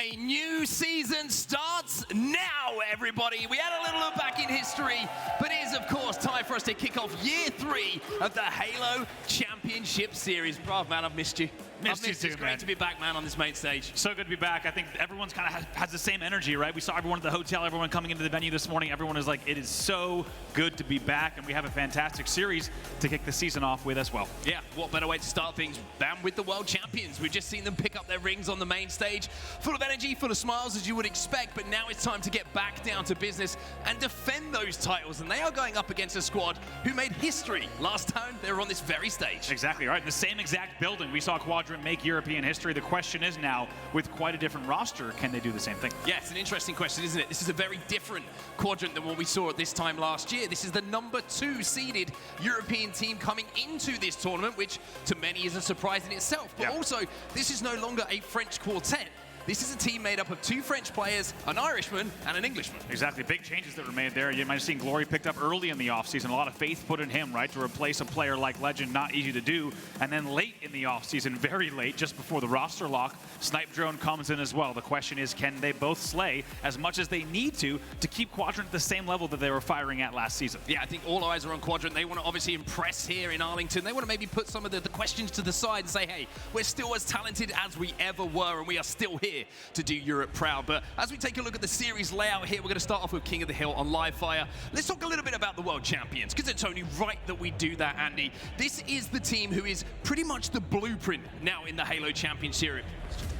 A new season starts now, everybody. We had a little look back in history, but it is, of course, time for us to kick off year 3 of the Halo Championship Series. Bruv, man, I've missed you. Missed you too, It's great to be back, man, on this main stage. So good to be back. I think everyone's kind of has the same energy, right? We saw everyone at the hotel, everyone coming into the venue this morning. Everyone is like, it is so good to be back, and we have a fantastic series to kick the season off with as well. Yeah, what better way to start things than with the world champions? We've just seen them pick up their rings on the main stage, full of energy, full of smiles, as you would expect, but now it's time to get back down to business and defend those titles, and they are going up against a squad who made history last time they were on this very stage. Exactly, right? In the same exact building, we saw Quadrant make European history. The question is now, with quite a different roster, can they do the same thing? Yeah, it's an interesting question, isn't it? This is a very different Quadrant than what we saw at this time last year. This is the number 2 seeded European team coming into this tournament, which to many is a surprise in itself. But also, this is no longer a French quartet. This is a team made up of 2 French players, an Irishman, and an Englishman. Exactly. Big changes that were made there. You might have seen Glory picked up early in the offseason. A lot of faith put in him, right, to replace a player like Legend. Not easy to do. And then late in the offseason, very late, just before the roster lock, Snipedrone comes in as well. The question is, can they both slay as much as they need to keep Quadrant at the same level that they were firing at last season? Yeah, I think all eyes are on Quadrant. They want to obviously impress here in Arlington. They want to maybe put some of the questions to the side and say, hey, we're still as talented as we ever were, and we are still here to do Europe proud. But as we take a look at the series layout here, we're going to start off with King of the Hill on live fire. Let's talk a little bit about the world champions, because it's only right that we do that, Andy. This is the team who is pretty much the blueprint now in the Halo Championship.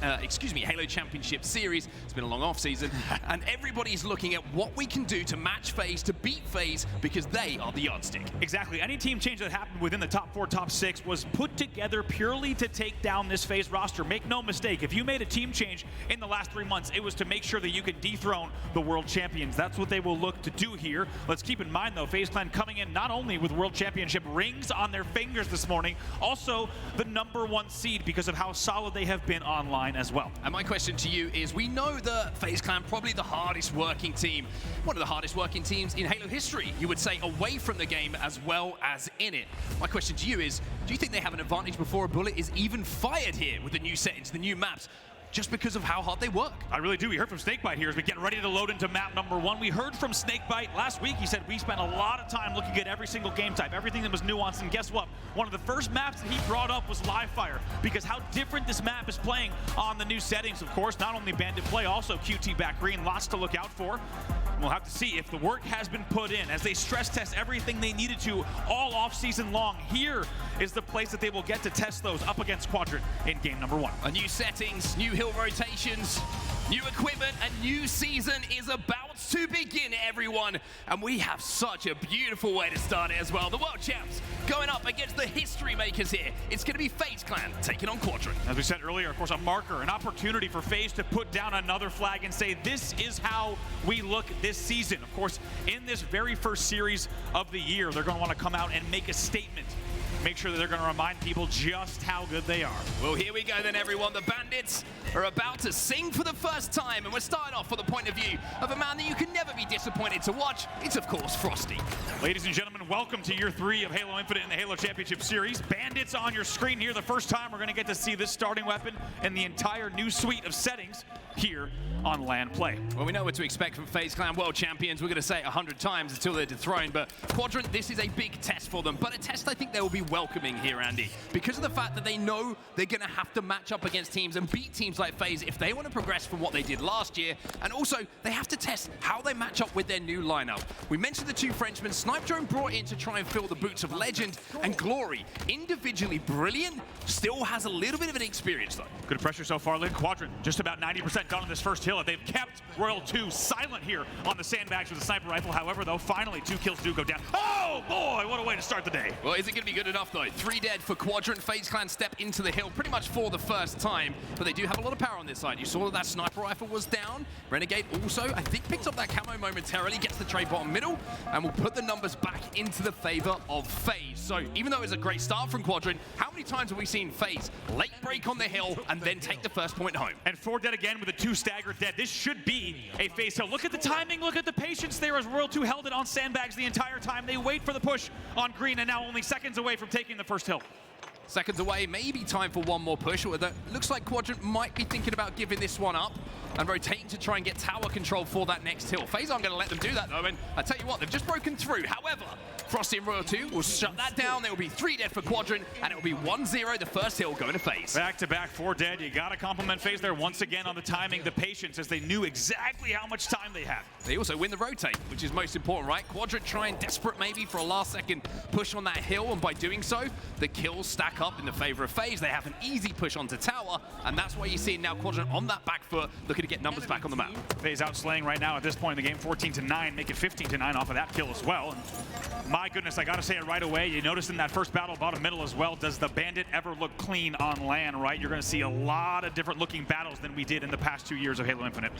Halo Championship Series. It's been a long off season, and everybody's looking at what we can do to match FaZe, to beat FaZe, because they are the yardstick. Exactly. Any team change that happened within the top 4, top 6 was put together purely to take down this FaZe roster. Make no mistake, if you made a team change in the last 3 months, it was to make sure that you could dethrone the world champions. That's what they will look to do here. Let's keep in mind, though, FaZe Clan coming in not only with world championship rings on their fingers this morning, also the number 1 seed because of how solid they have been online as well. And my question to you is, we know that FaZe Clan probably the hardest working team, one of the hardest working teams in Halo history, you would say, away from the game as well as in it. My question to you is, do you think they have an advantage before a bullet is even fired here with the new settings, the new maps, just because of how hard they work? I really do. We heard from SnakeBite here as we get ready to load into map number 1. We heard from SnakeBite last week. He said we spent a lot of time looking at every single game type, everything that was nuanced, and guess what? One of the first maps that he brought up was live fire, because how different this map is playing on the new settings, of course. Not only bandit play, also QT back green, lots to look out for. We'll have to see if the work has been put in as they stress test everything they needed to all off season long. Here is the place that they will get to test those up against Quadrant in game number 1. A new settings, new hill rotations, new equipment, a new season is about to begin, everyone. And we have such a beautiful way to start it as well. The world champs going up against the history makers here. It's going to be FaZe Clan taking on Quadrant. As we said earlier, of course, a marker, an opportunity for FaZe to put down another flag and say, this is how we look this season. Of course, in this very first series of the year, they're going to want to come out and make a statement. Make sure that they're going to remind people just how good they are. Well, here we go then, everyone. The Bandits are about to sing for the first time, and we're starting off from the point of view of a man that you can never be disappointed to watch. It's, of course, Frosty. Ladies and gentlemen, welcome to year 3 of Halo Infinite in the Halo Championship Series. Bandits on your screen here. The first time we're going to get to see this starting weapon and the entire new suite of settings here on LAN Play. Well, we know what to expect from FaZe Clan world champions. We're going to say it 100 times until they're dethroned, but Quadrant, this is a big test for them, but a test I think they will be welcoming here, Andy, because of the fact that they know they're going to have to match up against teams and beat teams like FaZe if they want to progress from what they did last year, and also they have to test how they match up with their new lineup. We mentioned the 2 Frenchmen. Snipedrone brought in to try and fill the boots of Legend, and Glory, individually brilliant, still has a little bit of an experience though. Good pressure so far, Lynn. Quadrant just about 90% done on this first hill. They've kept Royal 2 silent here on the sandbags with a sniper rifle. However, though, finally 2 kills do go down. Oh boy, what a way to start the day. Well, is it going to be good enough though? 3 dead for Quadrant. FaZe Clan step into the hill pretty much for the first time, but they do have a lot of power on this side. You saw that sniper rifle was down. Renegade also, I think, picked up that camo momentarily, gets the trade bottom middle, and will put the numbers back into the favor of FaZe. So even though it was a great start from Quadrant, how many times have we seen FaZe late break on the hill and then take the first point home? And 4 dead again with a 2 staggered dead. This should be a FaZe hill. Look at the timing, look at the patience there as Royal 2 held it on sandbags the entire time. They wait for the push on green and now only seconds away from taking the first hill. Seconds away, maybe time for one more push. Although looks like Quadrant might be thinking about giving this one up and rotating to try and get tower control for that next hill. FaZe aren't going to let them do that though, and I tell you what, they've just broken through. However, Frosty and Royal 2 will shut that down. There will be 3 dead for Quadrant, and it will be 1-0, the first hill going to FaZe. Back-to-back 4 dead. You got to compliment FaZe there once again on the timing, the patience, as they knew exactly how much time they had. They also win the rotate, which is most important, right? Quadrant trying desperate maybe for a last-second push on that hill, and by doing so, the kills stack up in the favor of FaZe. They have an easy push onto tower, and that's why you see now Quadrant on that back foot, looking to get numbers back on the map. FaZe outslaying right now at this point in the game, 14-9, make it 15-9 off of that kill as well. And my goodness, I gotta say it right away. You noticed in that first battle, bottom middle as well, does the Bandit ever look clean on land, right? You're gonna see a lot of different looking battles than we did in the past 2 years of Halo Infinite.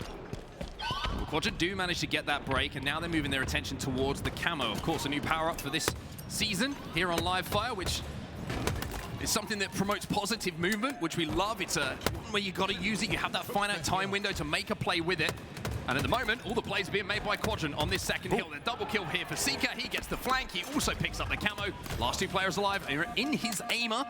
Well, Quadrant do manage to get that break, and now they're moving their attention towards the camo. Of course, a new power-up for this season here on Live Fire, which is something that promotes positive movement, which we love. It's a where you got to use it. You have that finite time window to make a play with it. And at the moment, all the plays are being made by Quadrant on this second hill. The double kill here for Sica. He gets the flank. He also picks up the camo. Last 2 players alive are in his aimer.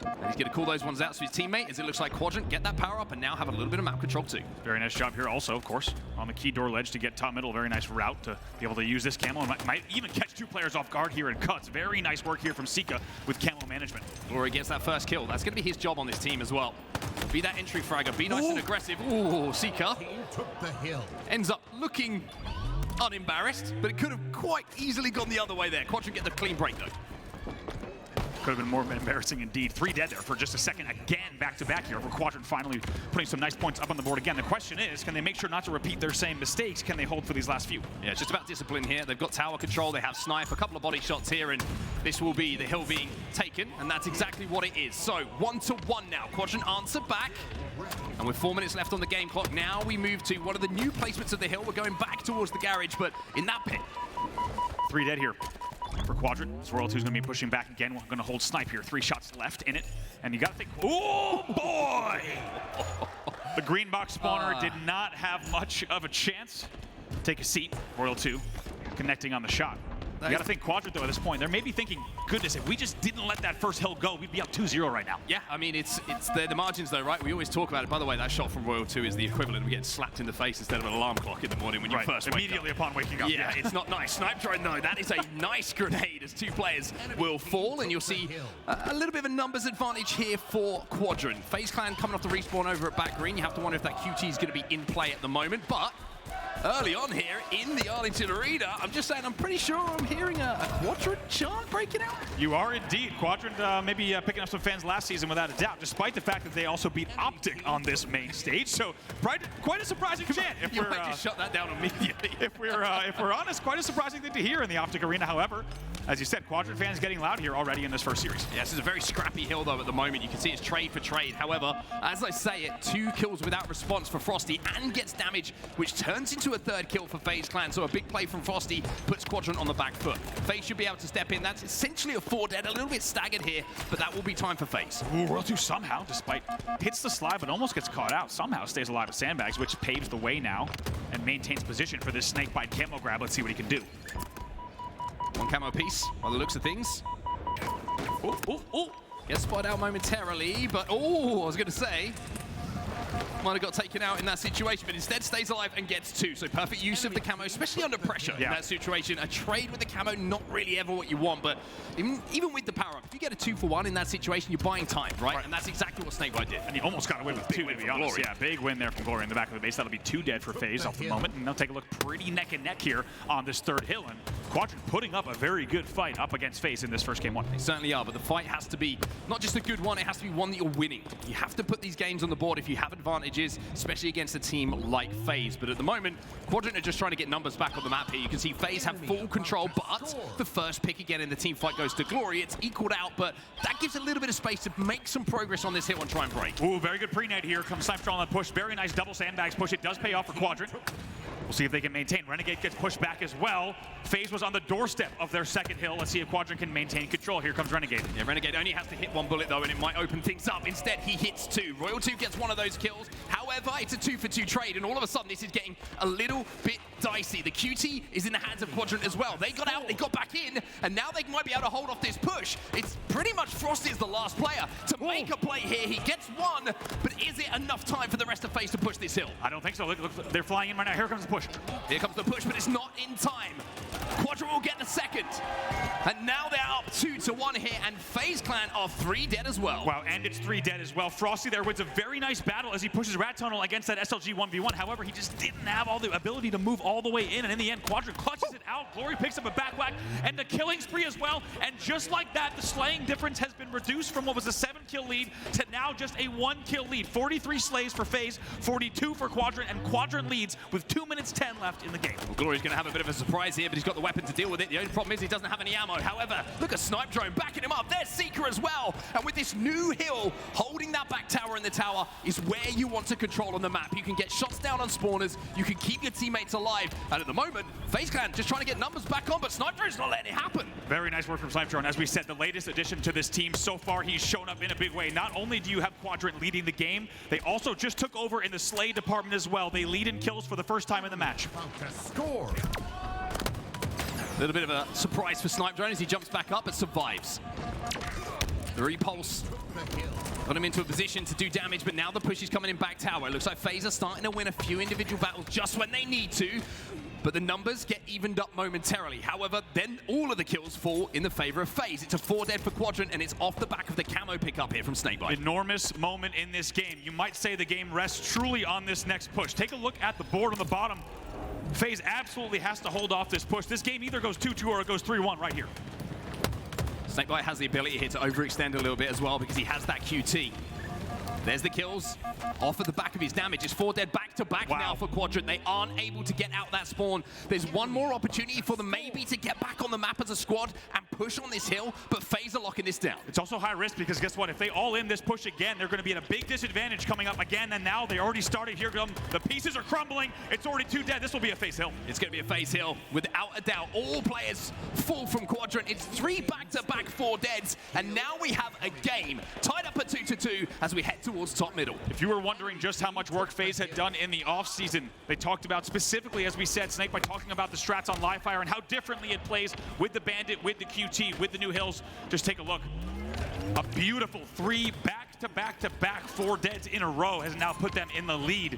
And he's going to call those ones out to his teammate, as it looks like Quadrant get that power up and now have a little bit of map control too. Very nice job here also, of course, on the key door ledge to get top middle. Very nice route to be able to use this camo. And might even catch 2 players off guard here in cuts. Very nice work here from Sica with camo management. Glory gets that first kill. That's going to be his job on this team as well. Be that entry fragger. Be nice and aggressive. Ooh, Sica took the hill. Ends up looking unembarrassed, but it could have quite easily gone the other way there. Quadrant get the clean break though. Could have been more embarrassing indeed. 3 dead there for just a second. Again, back-to-back here for Quadrant finally putting some nice points up on the board again. The question is, can they make sure not to repeat their same mistakes? Can they hold for these last few? Yeah, it's just about discipline here. They've got tower control, they have snipe, a couple of body shots here, and this will be the hill being taken, and that's exactly what it is. So 1-1 now. Quadrant answer back, and with 4 minutes left on the game clock, now we move to one of the new placements of the hill. We're going back towards the garage, but in that pit. 3 dead here for Quadrant. So Royal 2's going to be pushing back again. We're going to hold snipe here. 3 shots left in it. And you got to think, oh boy! The green box spawner did not have much of a chance. Take a seat. Royal 2 connecting on the shot. You got to think Quadrant, though, at this point. They're maybe thinking, goodness, if we just didn't let that first hill go, we'd be up 2-0 right now. Yeah, I mean, it's the margins, though, right? We always talk about it. By the way, that shot from Royal 2 is the equivalent of getting slapped in the face instead of an alarm clock in the morning when you first wake up. Immediately upon waking up. Yeah, it's not nice. Snipedrone, though, that is a nice grenade as 2 players will fall, and you'll see a little bit of a numbers advantage here for Quadrant. FaZe Clan coming off the respawn over at back green. You have to wonder if that QT is going to be in play at the moment, but early on here in the Arlington arena, I'm just saying, I'm pretty sure I'm hearing a Quadrant chant breaking out. You are indeed. Quadrant maybe picking up some fans last season without a doubt, despite the fact that they also beat Optic on this main stage. So quite a surprising chant. If you might just shut that down immediately. if we're honest, quite a surprising thing to hear in the Optic arena. However, as you said, Quadrant fans getting loud here already in this first series. Yeah, this is a very scrappy hill, though, at the moment. You can see it's trade for trade. However, as I say it, 2 kills without response for Frosty and gets damage, which turns into a 3rd kill for FaZe Clan. So a big play from Frosty puts Quadrant on the back foot. FaZe should be able to step in. That's essentially a 4 dead, a little bit staggered here, but that will be time for FaZe. Ooh, Royal 2 somehow, despite hits the slide, but almost gets caught out, somehow stays alive with sandbags, which paves the way now and maintains position for this SnakeBite camo grab. Let's see what he can do. 1 camo piece, by the looks of things. Oh. Gets spotted out momentarily, but I was going to say, might have got taken out in that situation, but instead stays alive and gets 2. So perfect use of the camo, especially under pressure in that situation. A trade with the camo, not really ever what you want, but even with the power-up, if you get a 2-for-1 in that situation, you're buying time, right? And that's exactly what SnakeBite did. And he almost got away with 2, to be honest. Yeah, big win there from Glory in the back of the base. That'll be 2 dead for FaZe off the moment. And they'll take a look pretty neck and neck here on this 3rd hill. And Quadrant putting up a very good fight up against FaZe in this first game 1. They certainly are, but the fight has to be not just a good one, it has to be one that you're winning. You have to put these games on the board if you have advantages, especially against a team like FaZe. But at the moment, Quadrant are just trying to get numbers back on the map here. You can see FaZe have full control, but the first pick again in the team fight goes to Glory. It's equaled out, but that gives a little bit of space to make some progress on this hill and try and break. Ooh, very good pre-nade here. Comes Snipedrone on the push. Very nice double sandbags push. It does pay off for Quadrant. We'll see if they can maintain. Renegade gets pushed back as well. FaZe was on the doorstep of their second hill. Let's see if Quadrant can maintain control. Here comes Renegade. Yeah, Renegade only has to hit one bullet though, and it might open things up. Instead, he hits two. Royal 2 gets one of those kills. However, it's a 2-for-2 trade, and all of a sudden, this is getting a little bit dicey. The QT is in the hands of Quadrant as well. They got out, they got back in, and now they might be able to hold off this push. It's pretty much Frosty is the last player to make a play here. He gets one, but is it enough time for the rest of FaZe to push this hill? I don't think so. Look, they're flying in right now. Here comes the push. Here comes the push, but it's not in time. Quadrant will get the second. And now they're up 2-1 here, and FaZe Clan are 3 dead as well. Wow, and it's 3 dead as well. Frosty there wins a very nice battle as he pushes Rat Tunnel against that SLG 1v1. However, he just didn't have all the ability to move all the way in, and in the end, Quadrant clutches it out. Glory picks up a back whack and the killing spree as well. And just like that, the slaying difference has been reduced from what was a 7-kill lead to now just a 1-kill lead. 43 slays for FaZe, 42 for Quadrant, and Quadrant leads with 2 minutes 10 left in the game. Well, Glory's going to have a bit of a surprise here, but he's got the weapon to deal with it. The only problem is he doesn't have any ammo. However, look at Snipedrone backing him up. There's Sica as well. And with this new hill, holding that back tower in the tower is where you want to control on the map. You can get shots down on spawners. You can keep your teammates alive. And at the moment, FaZe Clan just trying to get numbers back on, but Snipedrone's not letting it happen. Very nice work from Snipedrone. As we said, the latest addition to this team so far, he's shown up in a big way. Not only do you have Quadrant leading the game, they also just took over in the slay department as well. They lead in kills for the first time in the match. Score. A little bit of a surprise for Snipedrone as he jumps back up but survives. The repulse got him into a position to do damage, but now the push is coming in back tower. It looks like FaZe are starting to win a few individual battles just when they need to, but the numbers get evened up momentarily. However, then all of the kills fall in the favor of FaZe. It's a 4 dead for Quadrant, and it's off the back of the camo pickup here from SnakeBite. Enormous moment in this game. You might say the game rests truly on this next push. Take a look at the board on the bottom. FaZe absolutely has to hold off this push. This game either goes 2-2 or it goes 3-1 right here. SnakeBite has the ability here to overextend a little bit as well because he has that QT. There's the kills off of the back of his damage. It's 4 dead back-to-back now for Quadrant. They aren't able to get out that spawn. There's one more opportunity for them maybe to get back on the map as a squad and push on this hill, but FaZe are locking this down. It's also high risk because guess what? If they all in this push again, they're going to be at a big disadvantage coming up again, and now they already started. Here come the pieces are crumbling. It's already 2 dead. This will be a FaZe hill. It's going to be a FaZe hill without a doubt. All players fall from Quadrant. It's 3 back-to-back 4 deads, and now we have a game tied up at 2-2 as we head towards top middle. If you were wondering just how much work FaZe had done in the offseason, they talked about specifically, as we said, SnakeBite talking about the strats on Livefire and how differently it plays with the Bandit, with the QT, with the new hills. Just take a look. A beautiful 3 back-to-back 4 deads in a row has now put them in the lead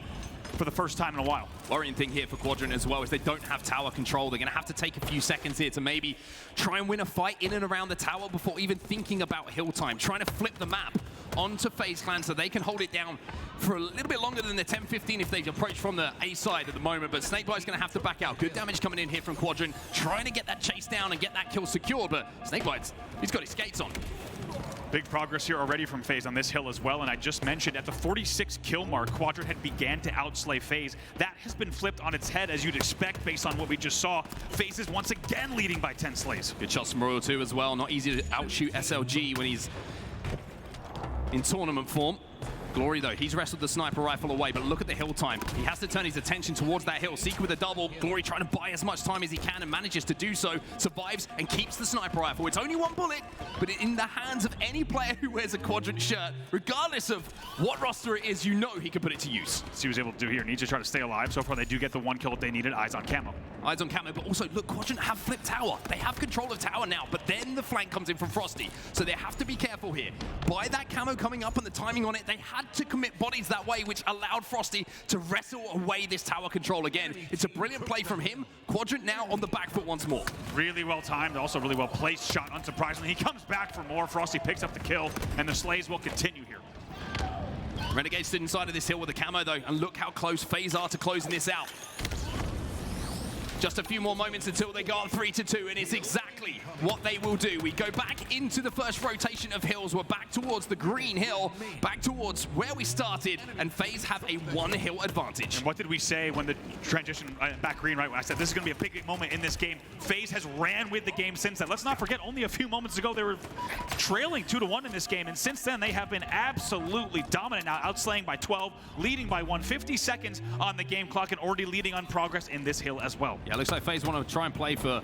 for the first time in a while. Worrying thing here for Quadrant as well is they don't have tower control. They're going to have to take a few seconds here to maybe try and win a fight in and around the tower before even thinking about hill time, trying to flip the map onto FaZe Clan so they can hold it down for a little bit longer than the 10-15 if they approach from the A side at the moment, but SnakeBite's going to have to back out. Good damage coming in here from Quadrant, trying to get that chase down and get that kill secured, but SnakeBite's, he's got his skates on. Big progress here already from FaZe on this hill as well, and I just mentioned at the 46 kill mark, Quadrant had began to outslay FaZe. That has been flipped on its head as you'd expect based on what we just saw. FaZe is once again leading by 10 slays. Good shots from Royal 2 as well. Not easy to outshoot SLG when he's in tournament form. Glory, though, he's wrestled the sniper rifle away, but look at the hill time. He has to turn his attention towards that hill. Sica with a double. Glory trying to buy as much time as he can and manages to do so. Survives and keeps the sniper rifle. It's only 1 bullet, but in the hands of any player who wears a Quadrant shirt, regardless of what roster it is, you know he can put it to use. So he was able to do here. Needs to try to stay alive. So far, they do get the 1 kill that they needed. Eyes on camo. Eyes on camo, but also, look, Quadrant have flipped tower. They have control of tower now, but then the flank comes in from Frosty. So they have to be careful here. By that camo coming up and the timing on it, they had to commit bodies that way, which allowed Frosty to wrestle away this tower control again. It's a brilliant play from him. Quadrant now on the back foot once more. Really well timed, also really well placed shot, unsurprisingly. He comes back for more. Frosty picks up the kill, and the slays will continue here. Renegade stood inside of this hill with a camo, though, and look how close FaZe are to closing this out. Just a few more moments until they go on 3-2, and it's exactly exactly what they will do. We go back into the first rotation of hills. We're back towards the green hill, back towards where we started, and FaZe have a 1 hill advantage. And what did we say when the transition back green, right? When I said this is going to be a big moment in this game. FaZe has ran with the game since then. Let's not forget, only a few moments ago they were trailing 2-1 in this game, and since then they have been absolutely dominant now, outslaying by 12, leading by 150 seconds on the game clock, and already leading on progress in this hill as well. Yeah, looks like FaZe want to try and play for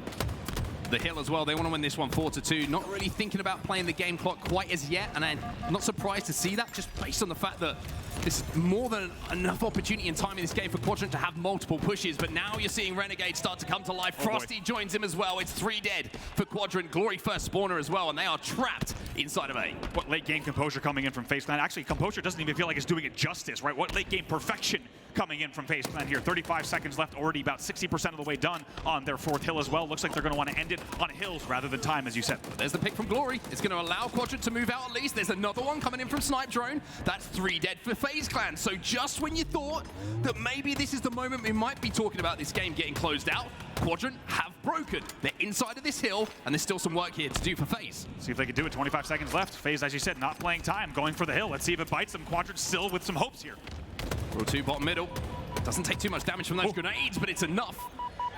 the hill as well. They want to win this one 4-2. Not really thinking about playing the game clock quite as yet, and I'm not surprised to see that, just based on the fact that this is more than enough opportunity and time in this game for Quadrant to have multiple pushes. But now you're seeing Renegade start to come to life. Frosty joins him as well. It's 3 dead for Quadrant. Glory first spawner as well, and they are trapped inside of A. What late game composure coming in from FaZe Clan. Actually, composure doesn't even feel like it's doing it justice, right? What late game perfection coming in from FaZe Clan here. 35 seconds left, already about 60% of the way done on their 4th hill as well. Looks like they're going to want to end it on hills rather than time, as you said. There's the pick from Glory. It's going to allow Quadrant to move out at least. There's another one coming in from Snipedrone. That's 3 dead for FaZe Clan. So just when you thought that maybe this is the moment we might be talking about this game getting closed out, Quadrant have broken. They're inside of this hill, and there's still some work here to do for FaZe. See if they can do it. 25 seconds left. FaZe, as you said, not playing time, going for the hill. Let's see if it bites them. Quadrant still with some hopes here. Row 2 bottom middle. Doesn't take too much damage from those grenades, but it's enough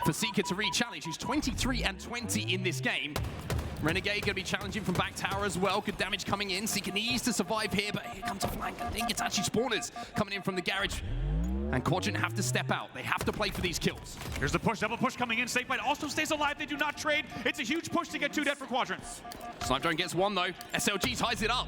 for Sica to re-challenge. He's 23 and 20 in this game. Renegade going to be challenging from back tower as well. Good damage coming in. Sica needs to survive here, but here comes a flank. I think it's actually spawners coming in from the garage. And Quadrant have to step out. They have to play for these kills. Here's the push, double push coming in. SnakeBite also stays alive. They do not trade. It's a huge push to get 2 dead for Quadrant. Snipedrone gets 1 though. SLG ties it up.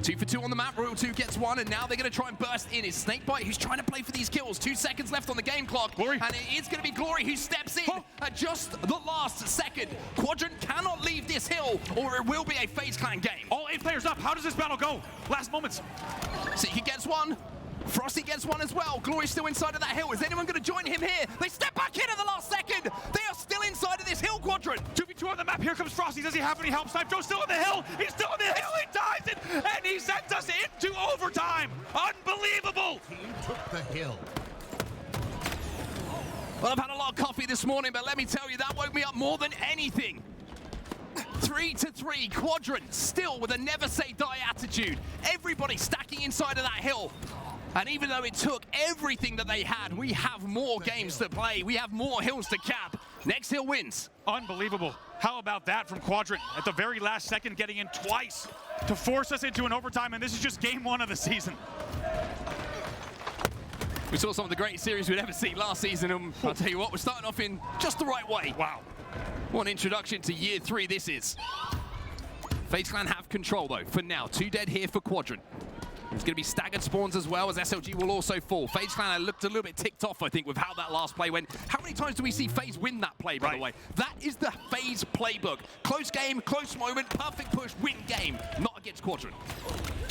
2 for 2 on the map. Royal 2 gets 1, and now they're going to try and burst in. It's SnakeBite who's trying to play for these kills. 2 seconds left on the game clock. Glory. And it is going to be Glory who steps in at just the last second. Quadrant cannot leave this hill, or it will be a FaZe Clan game. All 8 players up. How does this battle go? Last moments. Sica gets 1. Frosty gets 1 as well. Glory's still inside of that hill. Is anyone going to join him here? They step back in at the last second. They are still inside of this hill, Quadrant. 2v2 on the map. Here comes Frosty. Does he have any help? Snipedrone's still on the hill. He's still on the hill. He ties it, and he sends us into overtime. Unbelievable. Team took the hill. Well, I've had a lot of coffee this morning, but let me tell you, that woke me up more than anything. 3-3, Quadrant still with a never say die attitude. Everybody stacking inside of that hill. And even though it took everything that they had, we have more games to play. We have more hills to cap. Next hill wins. Unbelievable. How about that from Quadrant at the very last second, getting in twice to force us into an overtime, and this is just game 1 of the season. We saw some of the great series we'd ever seen last season, and I'll tell you what, we're starting off in just the right way. Wow. What an introduction to year 3 this is. FaZe Clan have control though, for now. 2 dead here for Quadrant. There's going to be staggered spawns as well, as SLG will also fall. FaZe Clan looked a little bit ticked off, I think, with how that last play went. How many times do we see FaZe win that play, by the way? That is the FaZe playbook. Close game, close moment, perfect push, win game. Not against Quadrant.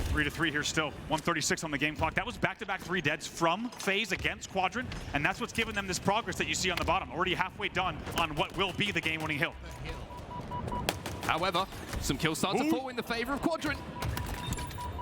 3-3 here still. 136 on the game clock. That was back-to-back 3 deads from FaZe against Quadrant, and that's what's given them this progress that you see on the bottom. Already halfway done on what will be the game-winning hill. However, some kills start to fall in the favor of Quadrant.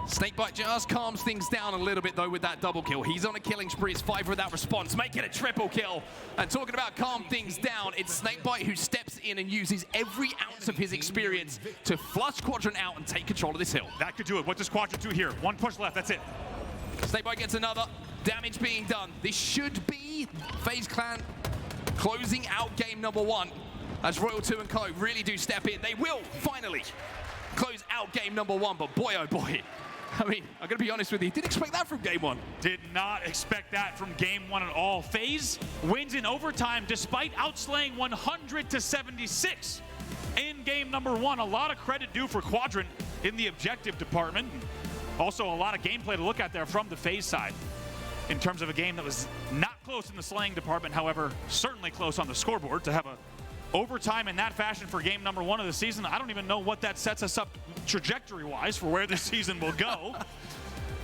SnakeBite just calms things down a little bit, though, with that double kill. He's on a killing spree. It's 5 without response, making a triple kill. And talking about calm things down, it's SnakeBite who steps in and uses every ounce of his experience to flush Quadrant out and take control of this hill. That could do it. What does Quadrant do here? 1 push left, that's it. SnakeBite gets another. Damage being done. This should be FaZe Clan closing out game number 1. As Royal 2 and Co really do step in. They will finally close out game number 1, but boy, oh boy. I mean, I'm going to be honest with you, didn't expect that from game 1. Did not expect that from game 1 at all. FaZe wins in overtime despite outslaying 100-76 in game number 1. A lot of credit due for Quadrant in the objective department. Also a lot of gameplay to look at there from the FaZe side in terms of a game that was not close in the slaying department, however, certainly close on the scoreboard. To have a overtime in that fashion for game number 1 of the season, I don't even know what that sets us up trajectory-wise for where this season will go.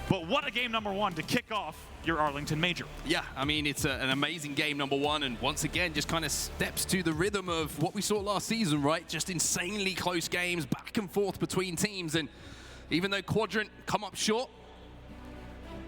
But what a game number 1 to kick off your Arlington Major. Yeah, I mean, it's an amazing game number 1, and once again, just kind of steps to the rhythm of what we saw last season, right? Just insanely close games, back and forth between teams, and even though Quadrant come up short,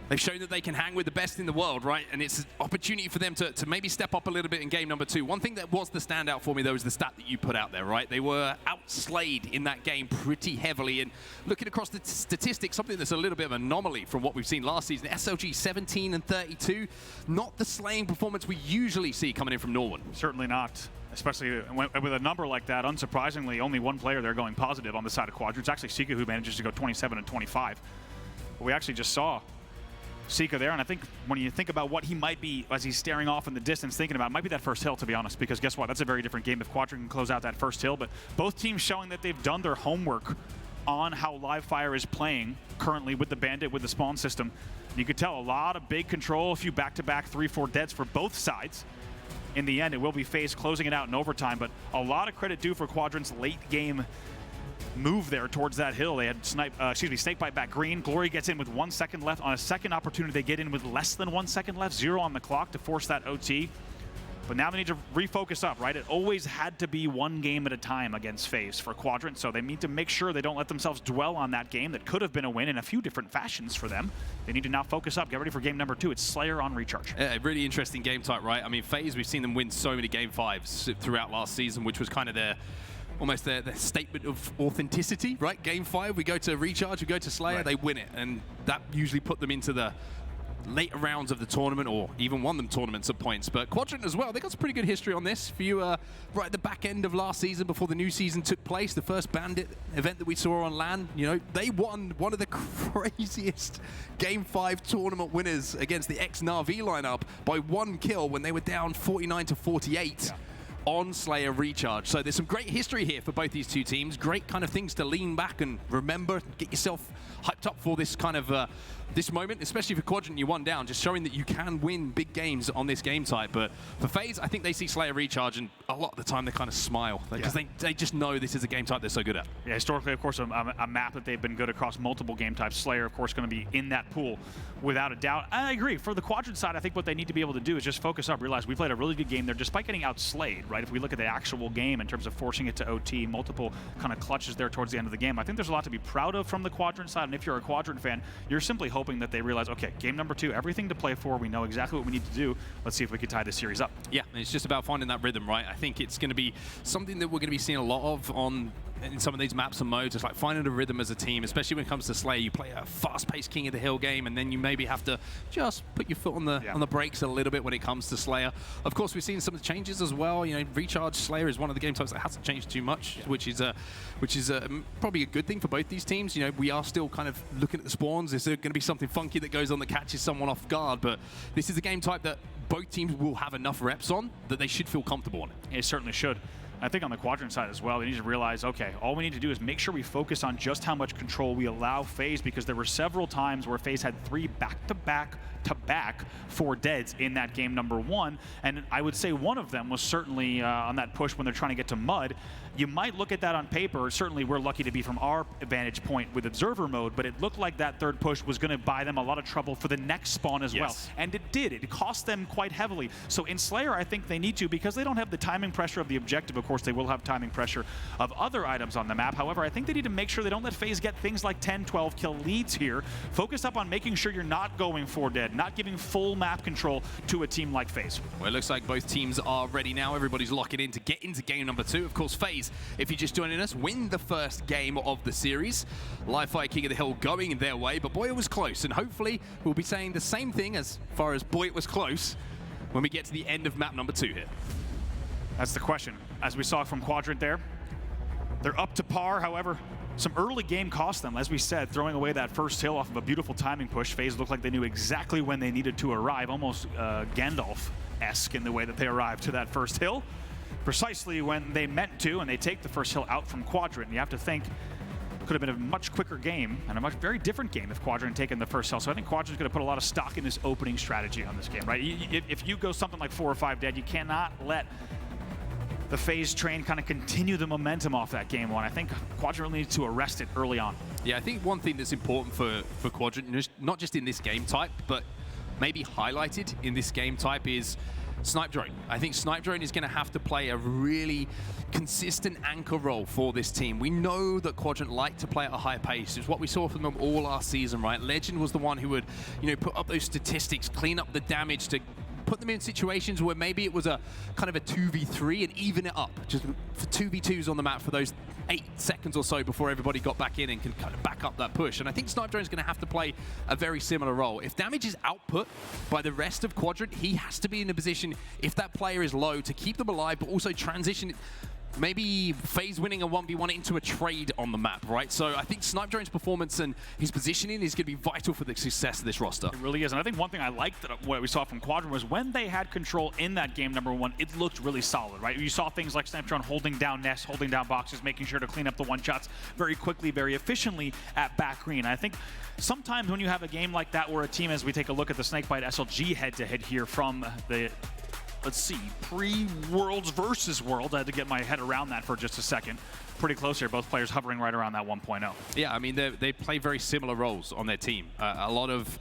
They've shown that they can hang with the best in the world, right? And it's an opportunity for them to maybe step up a little bit in game number 2. One thing that was the standout for me, though, is the stat that you put out there, right? They were outslayed in that game pretty heavily. And looking across the statistics, something that's a little bit of an anomaly from what we've seen last season, SLG 17 and 32, not the slaying performance we usually see coming in from Norway. Certainly not. Especially with a number like that, unsurprisingly, only one player there going positive on the side of Quadrant. It's actually Sica who manages to go 27 and 25. But we actually just saw Sica there, and I think when you think about what he might be as he's staring off in the distance thinking about, it might be that first hill, to be honest, because guess what? That's a very different game if Quadrant can close out that first hill, but both teams showing that they've done their homework on how Livefire is playing currently with the Bandit, with the spawn system. You could tell a lot of big control, a few back-to-back 3-4 deads for both sides. In the end, it will be FaZe closing it out in overtime, but a lot of credit due for Quadrant's late game move there towards that hill. They had SnakeBite back green. Glory gets in with 1 second left. On a second opportunity, they get in with less than 1 second left, 0 on the clock to force that OT. But now they need to refocus up, right? It always had to be one game at a time against FaZe for Quadrant, so they need to make sure they don't let themselves dwell on that game that could have been a win in a few different fashions for them. They need to now focus up, get ready for game number 2. It's Slayer on Recharge. Yeah, really interesting game type, right? I mean, FaZe, we've seen them win so many game 5s throughout last season, which was kind of almost their statement of authenticity, right? Game 5, we go to Recharge, we go to Slayer, they win it, and that usually put them into the later rounds of the tournament, or even won them tournaments at points. But Quadrant as well, they got some pretty good history on this. For you, right at the back end of last season, before the new season took place, the first Bandit event that we saw on LAN, you know, they won one of the craziest Game 5 tournament winners against the ex-Na'Vi lineup by 1 kill when they were down 49 to 48. On Slayer Recharge. So there's some great history here for both these two teams. Great kind of things to lean back and remember, get yourself hyped up for this kind of this moment, especially for Quadrant, you won down, just showing that you can win big games on this game type. But for FaZe, I think they see Slayer Recharge, and a lot of the time they kind of smile because they just know this is a game type they're so good at. Yeah, historically, of course, a map that they've been good across multiple game types. Slayer, of course, going to be in that pool without a doubt. I agree. For the Quadrant side, I think what they need to be able to do is just focus up, realize we played a really good game there despite getting outslayed, right? If we look at the actual game in terms of forcing it to OT, multiple kind of clutches there towards the end of the game, I think there's a lot to be proud of from the Quadrant side. And if you're a Quadrant fan, you're simply hoping that they realize, okay, game number 2, everything to play for. We know exactly what we need to do. Let's see if we can tie this series up. Yeah, it's just about finding that rhythm, right? I think it's going to be something that we're going to be seeing a lot of in some of these maps and modes. It's like finding a rhythm as a team, especially when it comes to Slayer. You play a fast-paced King of the Hill game, and then you maybe have to just put your foot on the brakes a little bit when it comes to Slayer. Of course, we've seen some of the changes as well. You know, Recharge Slayer is one of the game types that hasn't changed too much, which is probably a good thing for both these teams. You know, we are still kind of looking at the spawns. Is there going to be something funky that goes on that catches someone off guard? But this is a game type that both teams will have enough reps on that they should feel comfortable on it. It certainly should. I think on the Quadrant side as well, they need to realize, okay, all we need to do is make sure we focus on just how much control we allow FaZe, because there were several times where FaZe had 3 back-to-back 4 deads in that game number 1, and I would say one of them was certainly on that push when they're trying to get to Mud. You might look at that on paper. Certainly we're lucky to be from our vantage point with observer mode, but it looked like that third push was going to buy them a lot of trouble for the next spawn as well. And it did. It cost them quite heavily. So in Slayer, I think they need to, because they don't have the timing pressure of the objective. Of course, they will have timing pressure of other items on the map. However, I think they need to make sure they don't let FaZe get things like 10, 12 kill leads here. Focus up on making sure you're not going 4 dead, not giving full map control to a team like FaZe. Well, it looks like both teams are ready now. Everybody's locking in to get into game number 2. Of course, FaZe, if you're just joining us, win the first game of the series. Livefire King of the Hill going their way, but boy, it was close. And hopefully we'll be saying the same thing as far as boy, it was close when we get to the end of map number 2 here. That's the question. As we saw from Quadrant there, they're up to par. However, some early game cost them. As we said, throwing away that first hill off of a beautiful timing push. FaZe looked like they knew exactly when they needed to arrive, almost Gandalf-esque in the way that they arrived to that first hill. Precisely when they meant to, and they take the first hill out from Quadrant. And you have to think, it could have been a much quicker game and a very different game if Quadrant had taken the first hill. So I think Quadrant's going to put a lot of stock in this opening strategy on this game, right? If you go something like 4 or 5 dead, you cannot let the FaZe train kind of continue the momentum off that game 1. I think Quadrant needs to arrest it early on. Yeah, I think one thing that's important for Quadrant, not just in this game type, but maybe highlighted in this game type, is Snipedrone. I think Snipedrone is going to have to play a really consistent anchor role for this team. We know that Quadrant like to play at a high pace. It's what we saw from them all last season, right? Legend was the one who would, you know, put up those statistics, clean up the damage to put them in situations where maybe it was a kind of a 2v3 and even it up, just for 2v2s on the map for those 8 seconds or so before everybody got back in and can kind of back up that push. And I think Snipedrone is going to have to play a very similar role. If damage is output by the rest of Quadrant, he has to be in a position, if that player is low, to keep them alive, but also transition maybe FaZe winning a 1v1 into a trade on the map, right? So I think Snipedrone's performance and his positioning is going to be vital for the success of this roster. It really is, and I think one thing I liked that what we saw from Quadrant was when they had control in that game number 1, it looked really solid, right? You saw things like Snipedrone holding down nests, holding down boxes, making sure to clean up the one-shots very quickly, very efficiently at back green. I think sometimes when you have a game like that where a team, as we take a look at the SnakeBite SLG head-to-head here from the let's see, pre-Worlds versus World. I had to get my head around that for just a second. Pretty close here, both players hovering right around that 1.0. Yeah, I mean, they play very similar roles on their team. A lot of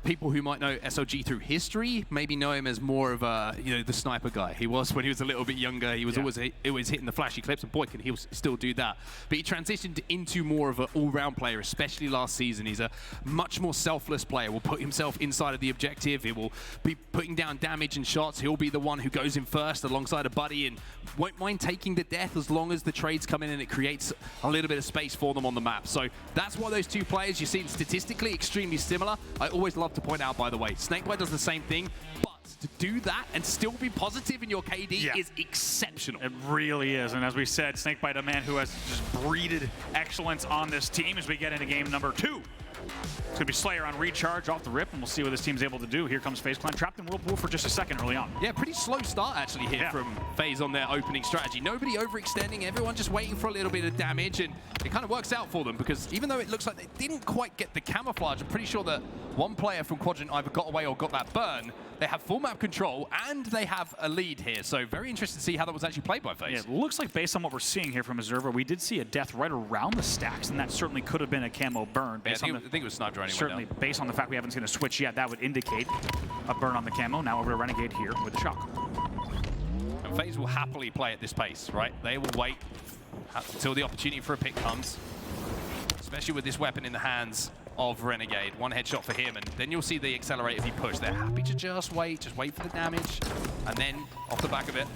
people who might know SLG through history maybe know him as more of a, you know, the sniper guy. He was when he was a little bit younger. He was always hitting the flashy clips, and boy, can he still do that. But he transitioned into more of an all-round player, especially last season. He's a much more selfless player. Will put himself inside of the objective. He will be putting down damage and shots. He'll be the one who goes in first alongside a buddy and won't mind taking the death as long as the trades come in and it creates a little bit of space for them on the map. So that's why those two players, you've seen statistically extremely similar. I always love to point out, by the way, SnakeBite does the same thing, but to do that and still be positive in your KD is exceptional. It really is, and as we said, SnakeBite, a man who has just breeded excellence on this team as we get into game number 2. It's going to be Slayer on recharge off the rip, and we'll see what this team's able to do. Here comes FaZe Clan, trapped in Whirlpool for just a second early on. Yeah, pretty slow start actually here from FaZe on their opening strategy. Nobody overextending, everyone just waiting for a little bit of damage, and it kind of works out for them because even though it looks like they didn't quite get the camouflage, I'm pretty sure that one player from Quadrant either got away or got that burn. They have full map control, and they have a lead here. So very interested to see how that was actually played by FaZe. Yeah, it looks like based on what we're seeing here from Observer, we did see a death right around the stacks, and that certainly could have been a camo burn. I think it was Snipedrone anyway. Certainly, based on the fact we haven't seen a switch yet, that would indicate a burn on the camo. Now over to Renegade here with the shock. And FaZe will happily play at this pace, right? They will wait until the opportunity for a pick comes, especially with this weapon in the hands of Renegade. One headshot for him, and then you'll see the accelerate if he push. They're happy to just wait for the damage, and then off the back of it,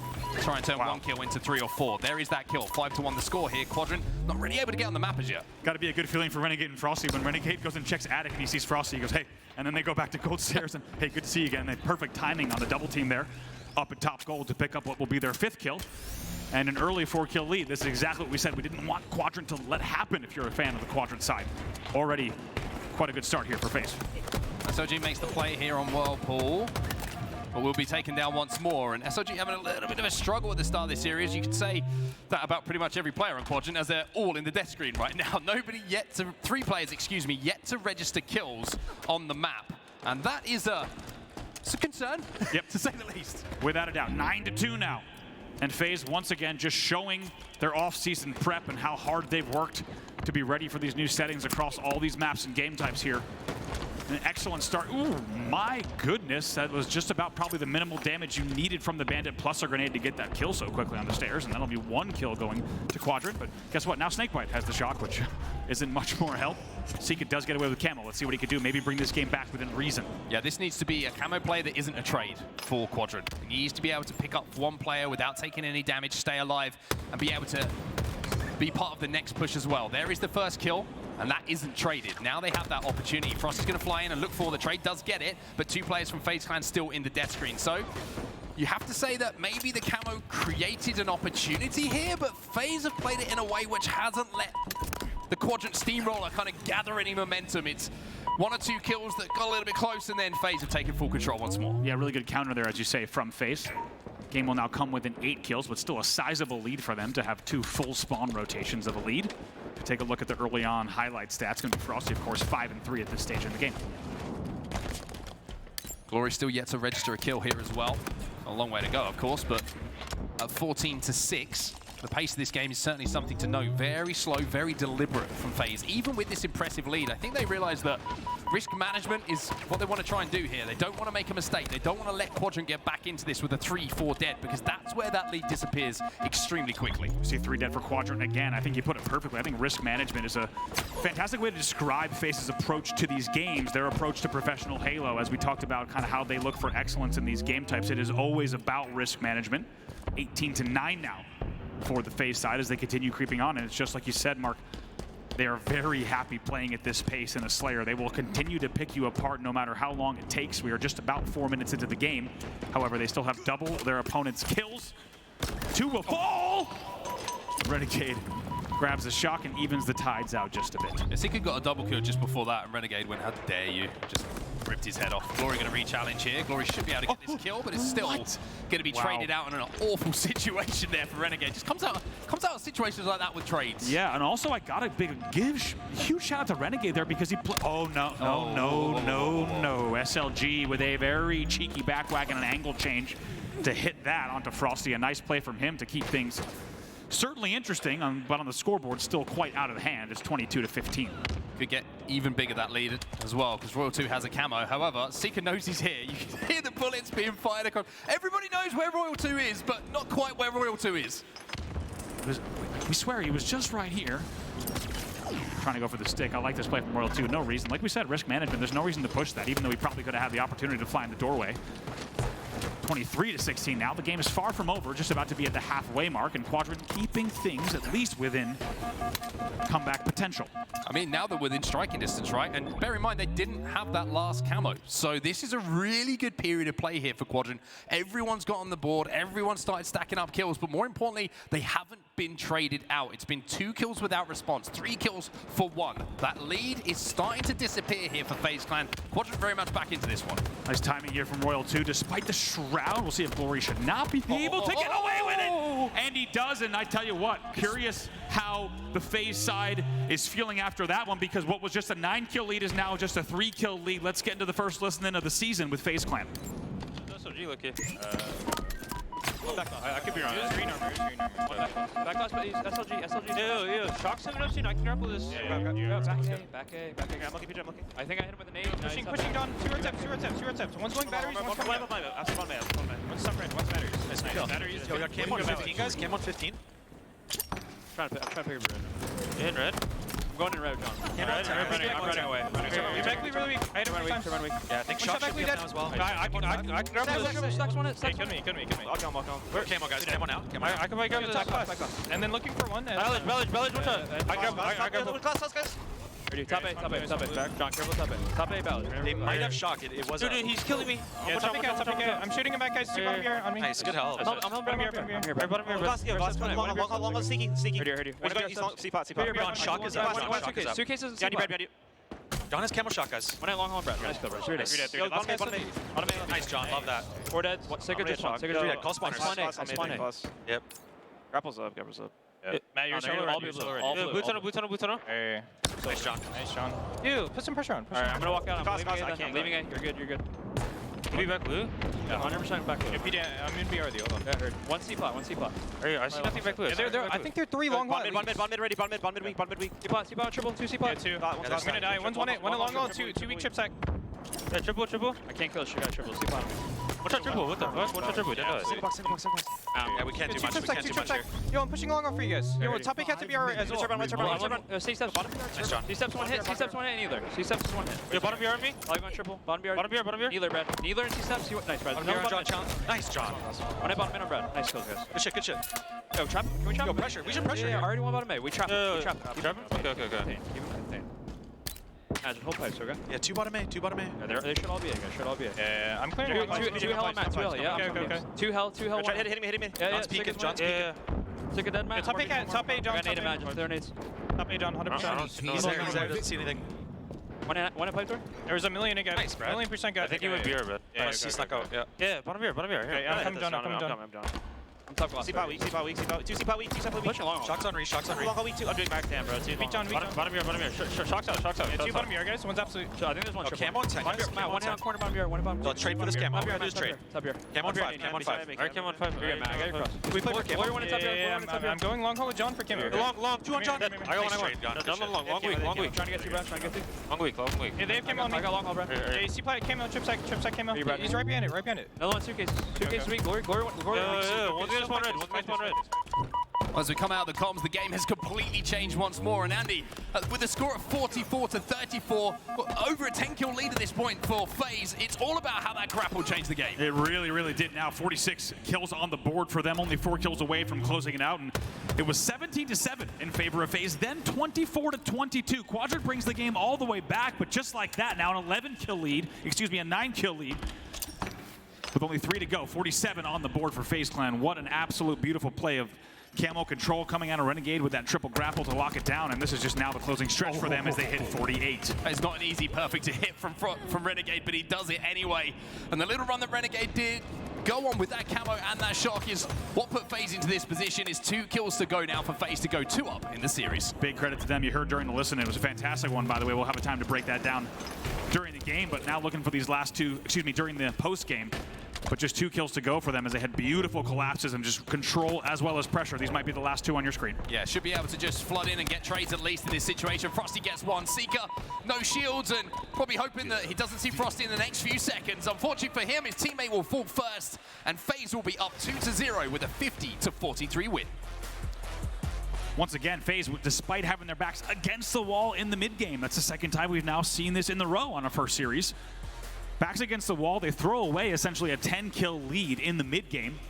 try and turn one kill into 3 or 4. There is that kill, 5-1 the score here. Quadrant not really able to get on the map as yet. Got to be a good feeling for Renegade and Frosty when Renegade goes and checks Attic and he sees Frosty, he goes, hey, and then they go back to gold stairs and hey, good to see you again. And perfect timing on the double team there, up at top gold to pick up what will be their 5th kill. And an early 4-kill lead. This is exactly what we said. We didn't want Quadrant to let happen if you're a fan of the Quadrant side. Already quite a good start here for FaZe. SOG makes the play here on Whirlpool, but will be taken down once more. And SOG having a little bit of a struggle at the start of this series. You can say that about pretty much every player on Quadrant as they're all in the death screen right now. Nobody yet to, 3 players, excuse me, yet to register kills on the map. And that is it's a concern, to say the least. Without a doubt, 9-2 now. And FaZe once again just showing their off-season prep and how hard they've worked to be ready for these new settings across all these maps and game types here. An excellent start. Ooh, my goodness. That was just about probably the minimal damage you needed from the Bandit plus a grenade to get that kill so quickly on the stairs, and that'll be 1 kill going to Quadrant. But guess what? Now SnakeBite has the shock, which isn't much more help. Sica does get away with camo. Let's see what he could do. Maybe bring this game back within reason. Yeah, this needs to be a camo play that isn't a trade for Quadrant. He needs to be able to pick up one player without taking any damage, stay alive, and be able to be part of the next push as well. There is the first kill, and that isn't traded. Now they have that opportunity. Frosty's going to fly in and look for the trade, does get it, but 2 players from FaZe Clan still in the death screen. So you have to say that maybe the camo created an opportunity here, but FaZe have played it in a way which hasn't let the Quadrant steamroller kind of gather any momentum. It's 1 or 2 kills that got a little bit close, and then FaZe have taken full control once more. Yeah, really good counter there, as you say, from FaZe. Game will now come within 8 kills, but still a sizable lead for them to have 2 full spawn rotations of a lead. To take a look at the early on highlight stats, going to be Frosty, of course, 5-3 at this stage in the game. Glory still yet to register a kill here as well. A long way to go, of course, but at 14-6, The pace of this game is certainly something to note. Very slow, very deliberate from FaZe. Even with this impressive lead, I think they realize that risk management is what they want to try and do here. They don't want to make a mistake. They don't want to let Quadrant get back into this with a 3-4 dead, because that's where that lead disappears extremely quickly. See 3 dead for Quadrant again. I think you put it perfectly. I think risk management is a fantastic way to describe FaZe's approach to these games, their approach to professional Halo, as we talked about kind of how they look for excellence in these game types. It is always about risk management. 18-9 now for the FaZe side as they continue creeping on, and it's just like you said, Mark, they are very happy playing at this pace in a Slayer. They will continue to pick you apart no matter how long it takes. We are just about 4 minutes into the game. However, they still have double their opponent's kills. 2 will fall! Renegade grabs a shock and evens the tides out just a bit. Sica got a double kill just before that, and Renegade went, how dare you? Just ripped his head off. Glory going to re-challenge here. Glory should be able to get this kill, but it's still going to be traded out in an awful situation there for Renegade. Just comes out of situations like that with trades. Yeah, and also I got a huge shout out to Renegade there because he no. SLG with a very cheeky backwack and an angle change to hit that onto Frosty. A nice play from him to keep things certainly interesting, but on the scoreboard, still quite out of hand. It's 22-15. Could get even bigger, that lead as well, because Royal 2 has a camo. However, Sica knows he's here. You can hear the bullets being fired across. Everybody knows where Royal 2 is, but not quite where Royal 2 is. We swear he was just right here. Trying to go for the stick. I like this play from Royal 2. No reason. Like we said, risk management. There's no reason to push that, even though he probably could have had the opportunity to fly in the doorway. 23-16 now. The game is far from over, just about to be at the halfway mark, and Quadrant keeping things at least within comeback potential. I mean, now they're within striking distance, right? And bear in mind, they didn't have that last camo. So this is a really good period of play here for Quadrant. Everyone's got on the board. Everyone started stacking up kills. But more importantly, they haven't been traded out. It's been 2 kills without response, 3 kills for 1. That lead is starting to disappear here for FaZe Clan. Quadrant very much back into this one. Nice timing here from Royal 2, despite the shroud. We'll see if Glory should not be able to get away with it. And he does, and I tell you what, curious how the FaZe side is feeling after that one, because what was just a 9-kill lead is now just a 3-kill lead. Let's get into the first listen-in of the season with FaZe Clan. I could be wrong. Green armor. Back but he's SLG. Ew. Shock 7 up, I can grapple this. Back A. I'm looking, PJ, I'm looking. I think I hit him with a nade. Pushing down. 2 attempts. One's going batteries, one's coming out. One's stuck right, one's batteries. Nice. Batteries. Yo, we got Cam on 15, guys. Cam on 15. I'm trying to pick up red. You hitting red? I'm going in red, John. I'm running away. You're technically really weak. I hit him 3 times. Yeah, I think Shock should be up now as well. I can grab this. Stacks one. Kill me. I'll kill him. Where's Camo, guys? Camo now. I can grab the top class. And then looking for one. Village, one shot. I grab one. Class, guys. Top A. John, careful top A. Top A, Ballard. They might have Shock. It was. Dude, he's killing me. Yeah, top A. I'm shooting him back, guys. 2 bottom here on me. Nice, good help. I'm bottom here. Bottom here. Long, sneaky. Heard you. He's long, C-pot. John, Shock is up. Suitcases. Behind you. John has camo shot, guys. One long, Brad. Nice kill, Brad. 3 dead. Bottom A. Nice, John. Love that. 4 dead. Sica just shot. Sica 3 dead. Call spawners. Spawn A. Yep. Grapples up. Matt, you're solo. All blue. Blue tunnel. Hey. Nice, John. Ew, put some pressure on. Alright, I'm gonna walk out. I'm leaving it. You're good. Can we back blue? Yeah, 100% back blue. I'm in BR, hold on. Yeah, heard. One C plot. I see nothing back blue. I think they're 3 long. Bond mid ready. Bond mid weak. C plot, triple, 2 C plot. Yeah, 2. I'm gonna die. One's one long goal, 2 weak chip sack. Yeah, triple. I can't kill shit guy, triple. C plot. One shot triple, what the fuck? One shot triple, single box. Yeah, we can't do much here. Yo, I'm pushing long off for you guys. Yo, top pick has to be our as well. Turn. C steps. Nice, John. C steps 1 hit, Needler. C steps 1 hit. Yo, bottom BR on me. I'll go triple. Bottom BR. Needler, Brad. Needler and C steps. Nice, Brad. Nice, John. One hit bottom mid on Brad. Nice kills, guys. Good shit. Yo, trap. Can we trap? Yo, pressure. We should pressure. Yeah, already one bottom A. We trap. Okay. Keep him contained. Imagine whole pipes, okay? Yeah, 2 bottom A. Yeah, they should all be A, guys. Yeah, I'm clearing 2 hell on Matt. 2 hell, yeah. Okay. 2 hell. Hitting me. John's peeking. Sica dead, Matt. Top A, John. Grenade, imagine. There nades. Top A, John, 100%. He's there. Doesn't see anything. One at pipe door? There was a million again. Nice, Brad. 1,000,000% guy. I think he would be here, but. Yeah, he snuck out. Yeah, bottom here. Okay, I'm coming, John. I'm top glass. C-pot weak, C-pot weak, C-pot weak. 2 C-pot weak, 2 C-pot weak. Pushing long. Shots on reach, shots on reach. Long weak 2. I'm doing back damn, bro. 2 Beat down, beat down. Bottom here. Shocks out. Yeah, 2 bottom here, guys. One's absolute. I think there's one. Oh, camo and 10. Matt, one hand corner bottom here, one bottom. Let's trade for this camo. Top here, Just trade. top here. Camo on 5, camo on 5. Alright, camo on 5. Yeah, Matt, I got your cross. Can we play for camo? Yeah, I'm going long haul with John for camo. Long, 2 on John. I got one. Long weak. Trying to get 2 rounds, trying to get 2. Long week. Yeah, they have camo on me. I got long haul, bro. Yeah, you see play camo, chip side camo. He's right behind it, Another one, suitcase. Suitcase weak. Glory. One red. As we come out of the comms, the game has completely changed once more. And Andy, with a score of 44 to 34, over a 10-kill lead at this point for FaZe, it's all about how that grapple changed the game. It really did. Now 46 kills on the board for them, only 4 kills away from closing it out. And it was 17-7 in favor of FaZe, then 24-22. Quadrant brings the game all the way back, but just like that, now an 11-kill lead, a 9-kill lead. With only 3 to go, 47 on the board for FaZe Clan. What an absolute beautiful play of camo control coming out of Renegade with that triple grapple to lock it down, and this is just now the closing stretch for them as they hit 48. It's not an easy perfect to hit from Renegade, but he does it anyway. And the little run that Renegade did go on with that camo and that shock is what put FaZe into this position. Is 2 kills to go now for FaZe to go 2 up in the series. Big credit to them. You heard during the listen, it was a fantastic one, by the way. We'll have a time to break that down during the game, but now looking for these last 2, during the post game. But just 2 kills to go for them as they had beautiful collapses and just control as well as pressure. These might be the last 2 on your screen. Yeah, should be able to just flood in and get trades at least in this situation. Frosty gets one. Sica, no shields, and probably hoping that he doesn't see Frosty in the next few seconds. Unfortunately for him, his teammate will fall first, and FaZe will be up 2-0 with a 50-43 win. Once again, FaZe, despite having their backs against the wall in the mid-game, that's the second time we've now seen this in the row on our first series. Backs against the wall, they throw away essentially a 10-kill lead in the mid-game,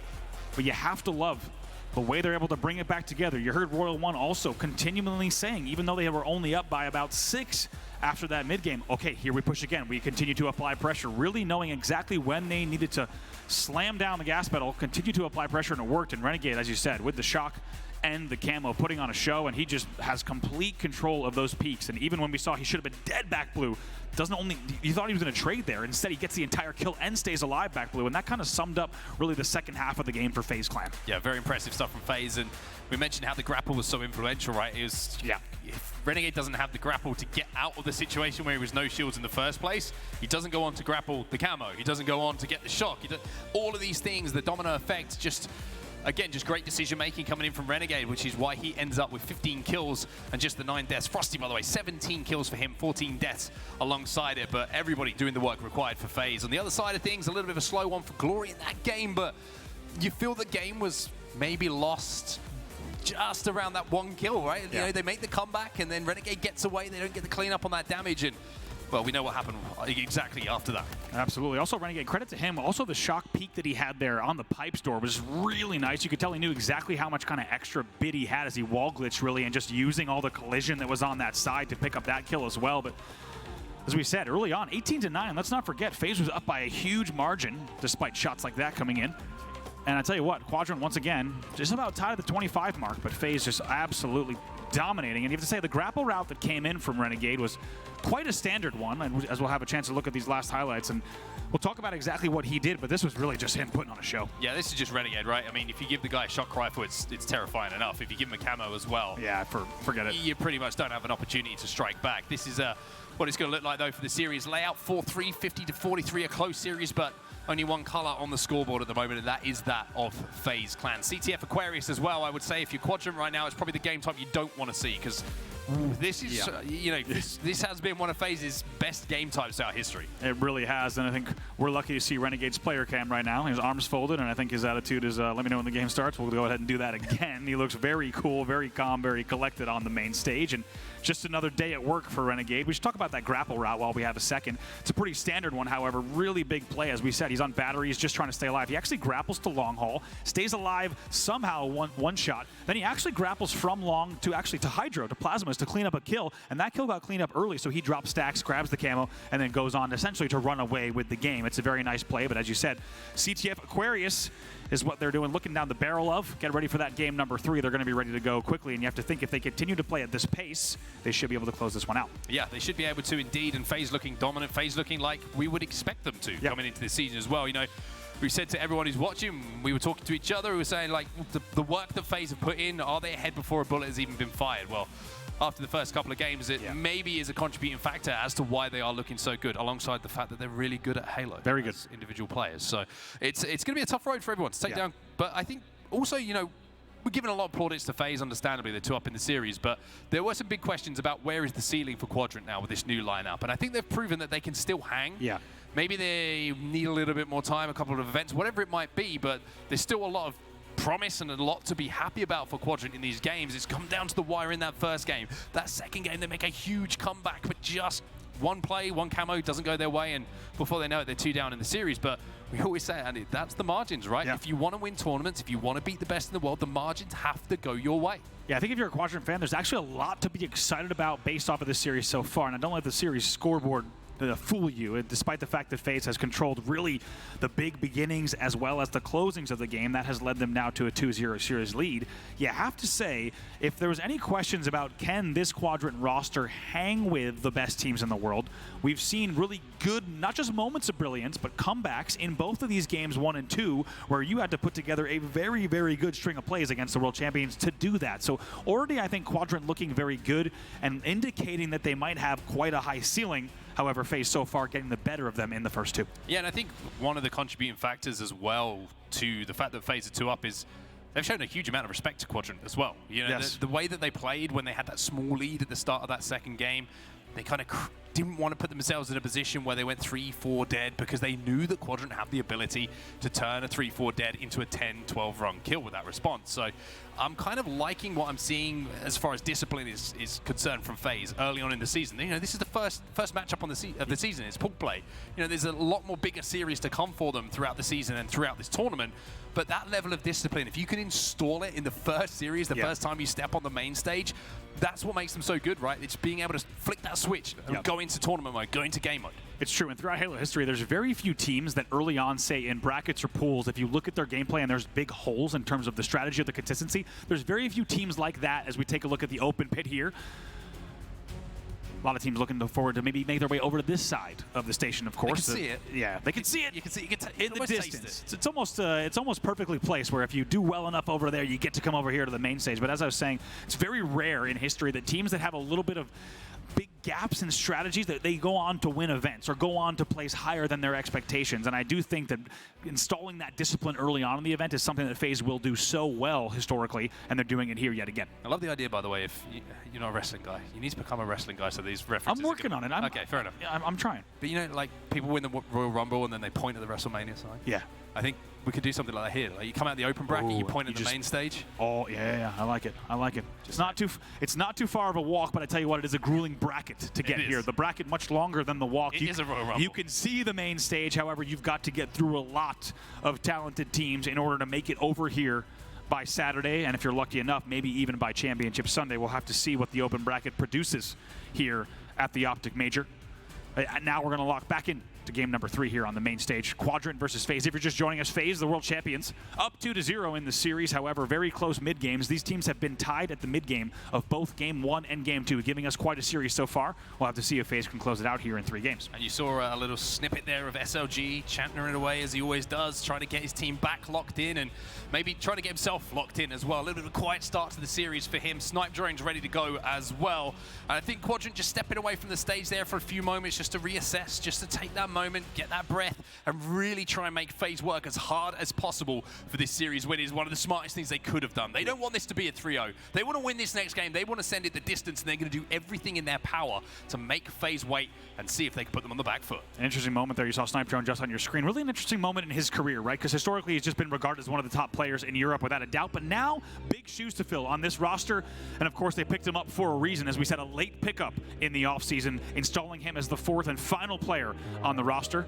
but you have to love the way they're able to bring it back together. You heard Royal One also continually saying, even though they were only up by about 6 after that mid-game, okay, here we push again. We continue to apply pressure, really knowing exactly when they needed to slam down the gas pedal, continue to apply pressure, and it worked. And Renegade, as you said, with the shock and the camo putting on a show, and he just has complete control of those peaks. And even when we saw he should have been dead back blue, you thought he was going to trade there. Instead, he gets the entire kill and stays alive back blue, and that kind of summed up really the second half of the game for FaZe Clan. Yeah, very impressive stuff from FaZe, and we mentioned how the grapple was so influential, right? It was, yeah, if Renegade doesn't have the grapple to get out of the situation where he was no shields in the first place, he doesn't go on to grapple the camo, he doesn't go on to get the shock. All of these things, the domino effect, just... Again, just great decision-making coming in from Renegade, which is why he ends up with 15 kills and just the 9 deaths. Frosty, by the way, 17 kills for him, 14 deaths alongside it, but everybody doing the work required for FaZe. On the other side of things, a little bit of a slow one for Glory in that game, but you feel the game was maybe lost just around that 1 kill, right? Yeah. You know, they make the comeback, and then Renegade gets away. They don't get the clean up on that damage, and well, we know what happened exactly after that. Absolutely. Also, Renegade, credit to him. Also, the shock peak that he had there on the pipes door was really nice. You could tell he knew exactly how much kind of extra bit he had as he wall glitched, really, and just using all the collision that was on that side to pick up that kill as well. But as we said early on, 18-9, let's not forget, FaZe was up by a huge margin, despite shots like that coming in. And I tell you what, Quadrant, once again, just about tied at the 25 mark, but FaZe just absolutely dominating. And you have to say the grapple route that came in from Renegade was quite a standard one, and as we'll have a chance to look at these last highlights, and we'll talk about exactly what he did, but this was really just him putting on a show. Yeah, this is just Renegade, right? I mean, if you give the guy a shock rifle, it's terrifying enough. If you give him a camo as well, yeah, forget it. You pretty much don't have an opportunity to strike back. This is what it's going to look like, though, for the series. Layout 4-3, 50-43, a close series, but only 1 color on the scoreboard at the moment, and that is that of FaZe Clan. CTF Aquarius as well, I would say. If you're Quadrant right now, it's probably the game type you don't want to see, because this is, you know, this has been one of FaZe's best game types throughout history. It really has, and I think we're lucky to see Renegade's player cam right now. His arms folded, and I think his attitude is, let me know when the game starts. We'll go ahead and do that again. He looks very cool, very calm, very collected on the main stage, and just another day at work for Renegade. We should talk about that grapple route while we have a second. It's a pretty standard one, however, really big play. As we said, he's on batteries, just trying to stay alive. He actually grapples to long haul, stays alive somehow one shot. Then he actually grapples from long to Hydro, to Plasmas, to clean up a kill, and that kill got cleaned up early, so he drops stacks, grabs the camo, and then goes on essentially to run away with the game. It's a very nice play, but as you said, CTF Aquarius is what they're doing, looking down the barrel of. Get ready for that game number 3. They're going to be ready to go quickly, and you have to think if they continue to play at this pace, they should be able to close this one out. Yeah, they should be able to indeed, and FaZe looking dominant, FaZe looking like we would expect them to coming into this season as well. You know, we said to everyone who's watching, we were talking to each other, we were saying, like, the work that FaZe have put in, are they ahead before a bullet has even been fired? Well, after the first couple of games, it maybe is a contributing factor as to why they are looking so good, alongside the fact that they're really good at Halo. Very good. As individual players. So it's going to be a tough road for everyone to take down. But I think also, you know, we're giving a lot of plaudits to FaZe, understandably. They're 2 up in the series, but there were some big questions about where is the ceiling for Quadrant now with this new lineup. And I think they've proven that they can still hang. Yeah. Maybe they need a little bit more time, a couple of events, whatever it might be, but there's still a lot of promise and a lot to be happy about for Quadrant in these games. It's come down to the wire in that first game. That second game, they make a huge comeback, but just one play, one camo doesn't go their way, and before they know it, they're 2 down in the series. But we always say, Andy, that's the margins, right? Yeah. If you want to win tournaments, if you want to beat the best in the world, the margins have to go your way. Yeah, I think if you're a Quadrant fan, there's actually a lot to be excited about based off of this series so far, and I don't let the series scoreboard fool you. And despite the fact that FaZe has controlled really the big beginnings as well as the closings of the game, that has led them now to a 2-0 series lead. You have to say, if there was any questions about can this Quadrant roster hang with the best teams in the world, we've seen really good, not just moments of brilliance, but comebacks in both of these games 1 and 2, where you had to put together a very, very good string of plays against the world champions to do that. So already I think Quadrant looking very good and indicating that they might have quite a high ceiling. However, FaZe so far getting the better of them in the first 2. Yeah, and I think one of the contributing factors as well to the fact that FaZe are 2 up is they've shown a huge amount of respect to Quadrant as well. You know, the way that they played when they had that small lead at the start of that second game, they kind of didn't want to put themselves in a position where they went 3-4 dead, because they knew that Quadrant have the ability to turn a 3-4 dead into a 10-12 run kill with that response. So I'm kind of liking what I'm seeing as far as discipline is concerned from FaZe early on in the season. You know, this is the first matchup on of the season. It's pool play. You know, there's a lot more bigger series to come for them throughout the season and throughout this tournament. But that level of discipline, if you can install it in the first series, the first time you step on the main stage, that's what makes them so good, right? It's being able to flick that switch and go into tournament mode, go into game mode. It's true, and throughout Halo history, there's very few teams that early on, say in brackets or pools, if you look at their gameplay and there's big holes in terms of the strategy or the consistency, there's very few teams like that as we take a look at the open pit here. A lot of teams looking forward to maybe make their way over to this side of the station, of course. They can see it. Yeah, they can see it. You can see it. You can in the distance. It's almost perfectly placed where if you do well enough over there, you get to come over here to the main stage. But as I was saying, it's very rare in history that teams that have a little bit of big gaps in strategies that they go on to win events or go on to place higher than their expectations. And I do think that installing that discipline early on in the event is something that FaZe will do so well historically, and they're doing it here yet again. I love the idea, by the way, if you're not a wrestling guy, you need to become a wrestling guy so these references... I'm working on it. Okay, fair enough. I'm trying. But you know, like, people win the Royal Rumble and then they point at the WrestleMania sign? Yeah. I think we could do something like that here. Like, you come out the open bracket, you point at the main stage. Oh, yeah, I like it. I like it. It's not too far of a walk, but I tell you what, it is a grueling bracket to get here. The bracket much longer than the walk. It is a Royal Rumble. You can see the main stage. However, you've got to get through a lot of talented teams in order to make it over here by Saturday, and if you're lucky enough, maybe even by Championship Sunday. We'll have to see what the open bracket produces here at the Optic Major. Now we're going to lock back in to game number 3 here on the main stage. Quadrant versus FaZe. If you're just joining us, FaZe, the world champions, up 2-0 in the series. However, very close mid-games. These teams have been tied at the mid-game of both game 1 and game 2, giving us quite a series so far. We'll have to see if FaZe can close it out here in 3 games. And you saw a little snippet there of SLG chanting it away as he always does, trying to get his team back locked in and maybe trying to get himself locked in as well. A little bit of a quiet start to the series for him. Snipedrone's ready to go as well. And I think Quadrant just stepping away from the stage there for a few moments just to reassess, just to take that moment, get that breath, and really try and make FaZe work as hard as possible for this series win. Is one of the smartest things they could have done. They don't want this to be a 3-0. They want to win this next game. They want to send it the distance, and they're going to do everything in their power to make FaZe wait and see if they can put them on the back foot. An interesting moment there. You saw Snipedrone just on your screen. Really an interesting moment in his career, right? Because historically he's just been regarded as one of the top players in Europe without a doubt. But now, big shoes to fill on this roster. And of course, they picked him up for a reason. As we said, a late pickup in the offseason, installing him as the 4th and final player on the roster